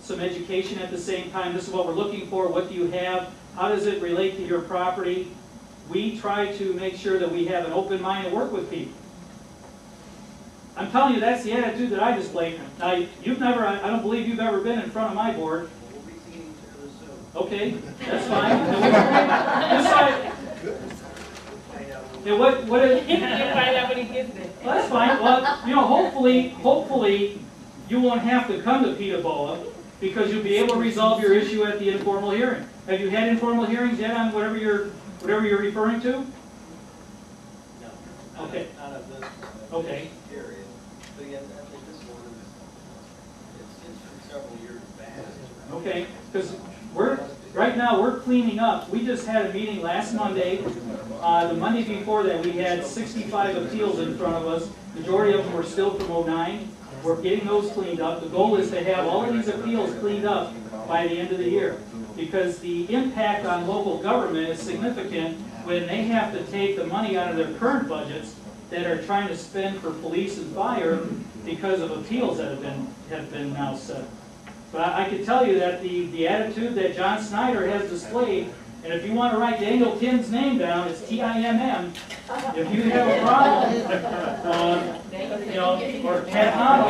some education at the same time. This is what we're looking for. What do you have? How does it relate to your property? We try to make sure that we have an open mind and work with people. I'm telling you, that's the attitude that I display. Now, I don't believe you've ever been in front of my board. We'll be seeing each other soon. Okay, that's fine. Yeah, what is, You find out when he gets it. well, that's fine. Well, you know, hopefully, you won't have to come to Peta Boa because you'll be able to resolve your issue at the informal hearing. Have you had informal hearings yet on whatever you're referring to? No. Okay. Not of this. Okay. Area. But again, I think this one it's from several years back. Okay, because right now we're cleaning up. We just had a meeting last Monday. The Monday before that, we had 65 appeals in front of us. Majority of them were still from '09. We're getting those cleaned up. The goal is to have all of these appeals cleaned up by the end of the year, because the impact on local government is significant when they have to take the money out of their current budgets that are trying to spend for police and fire because of appeals that have been now set. But I can tell you that the attitude that John Snyder has displayed, and if you want to write Daniel Tim's name down, it's Timm. If you have a problem, you know, or Ted Hano,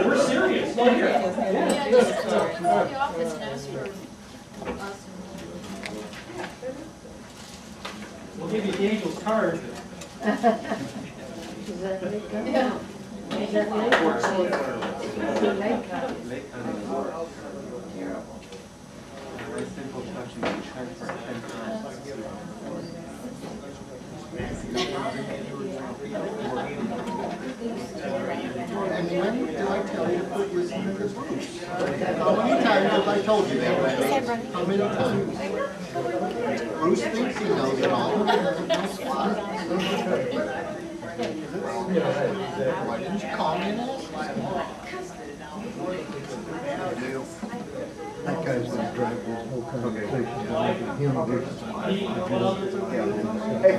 we're serious. Well, here. Yeah, just come to the office and ask for us. We'll give you Daniel's card. Yeah. And when did I tell you to put your secrets? How many times have I told you that, Randy? How many times? Bruce thinks he knows it all. Why didn't you call me and ask? That guy's gonna drive this whole Hey,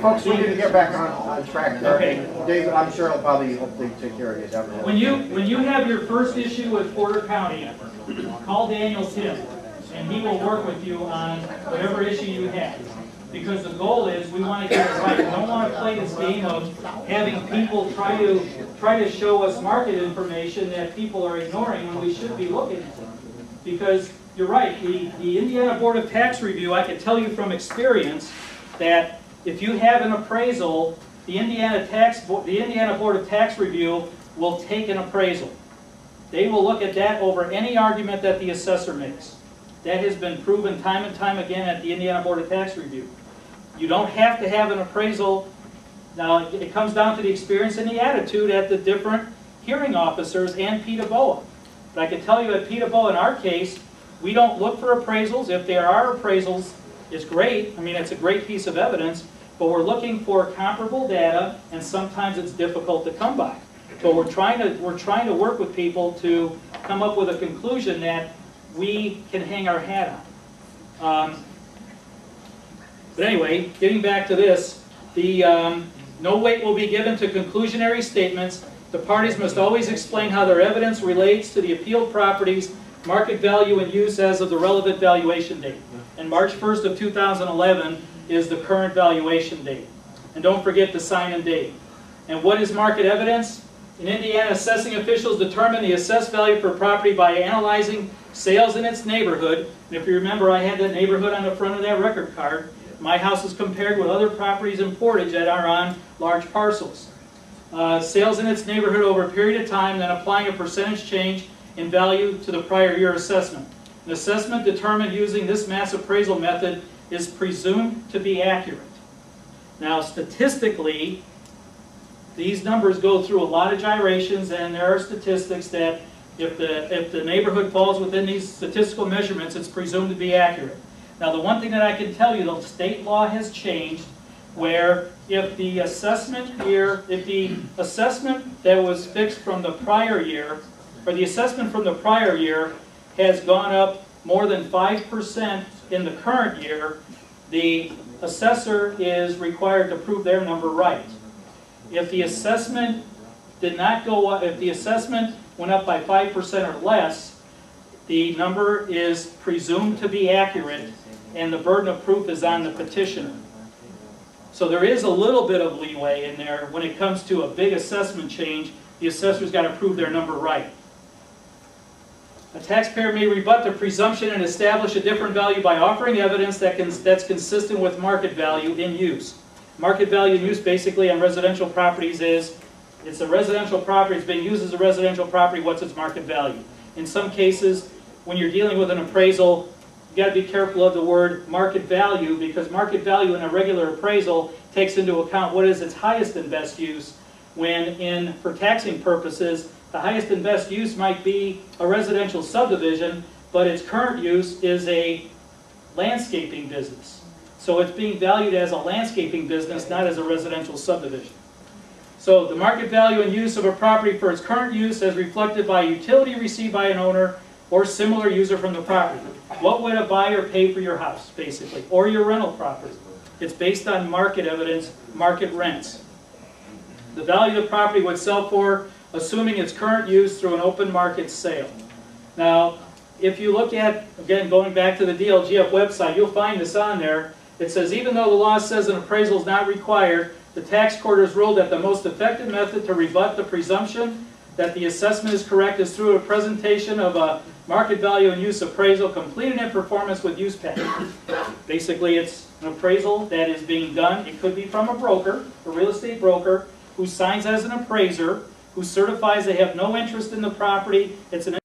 folks, we need to get back on track there. Okay. David, I'm sure he'll probably hopefully take care of you. Definitely. When you have your first issue with Porter County, call Daniel Tim, and he will work with you on whatever issue you have. Because the goal is we want to get it right. We don't want to play this game of having people try to show us market information that people are ignoring when we should be looking at it. Because you're right, the Indiana Board of Tax Review, I can tell you from experience that if you have an appraisal, the Indiana Board of Tax Review will take an appraisal. They will look at that over any argument that the assessor makes. That has been proven time and time again at the Indiana Board of Tax Review. You don't have to have an appraisal. Now, it comes down to the experience and the attitude at the different hearing officers and PETA-BOA. But I can tell you at PETA-BOA, in our case, we don't look for appraisals. If there are appraisals, it's great. I mean, it's a great piece of evidence. But we're looking for comparable data, and sometimes it's difficult to come by. So we're trying to work with people to come up with a conclusion that we can hang our hat on. But anyway, getting back to this, no weight will be given to conclusionary statements. The parties must always explain how their evidence relates to the appealed property's market value and use as of the relevant valuation date. And March 1st of 2011 is the current valuation date. And don't forget the sign and date. And what is market evidence? In Indiana, assessing officials determine the assessed value for property by analyzing sales in its neighborhood. And if you remember, I had that neighborhood on the front of that record card. My house is compared with other properties in Portage that are on large parcels. Sales in its neighborhood over a period of time, then applying a percentage change in value to the prior year assessment. An assessment determined using this mass appraisal method is presumed to be accurate. Now, statistically, these numbers go through a lot of gyrations, and there are statistics that if the neighborhood falls within these statistical measurements, it's presumed to be accurate. Now, the one thing that I can tell you, the state law has changed, where if the assessment that was fixed from the prior year, or the assessment from the prior year has gone up more than 5% in the current year, the assessor is required to prove their number right. If the assessment did not go up, if the assessment went up by 5% or less, the number is presumed to be accurate, and the burden of proof is on the petitioner. So there is a little bit of leeway in there when it comes to a big assessment change. The assessor's got to prove their number right. A taxpayer may rebut the presumption and establish a different value by offering evidence that's consistent with market value in use. Market value in use basically on residential properties is, it's a residential property, it's being used as a residential property, what's its market value? In some cases, when you're dealing with an appraisal, you got to be careful of the word market value, because market value in a regular appraisal takes into account what is its highest and best use, when for taxing purposes, the highest and best use might be a residential subdivision, but its current use is a landscaping business. So it's being valued as a landscaping business, not as a residential subdivision. So the market value and use of a property for its current use as reflected by utility received by an owner or similar user from the property. What would a buyer pay for your house, basically, or your rental property? It's based on market evidence, market rents. The value of the property would sell for, assuming its current use through an open market sale. Now, if you look at, again, going back to the DLGF website, you'll find this on there. It says, even though the law says an appraisal is not required, the tax court has ruled that the most effective method to rebut the presumption that the assessment is correct is through a presentation of a market value and use appraisal completed in performance with use package. Basically, it's an appraisal that is being done. It could be from a broker, a real estate broker, who signs as an appraiser, who certifies they have no interest in the property. It's an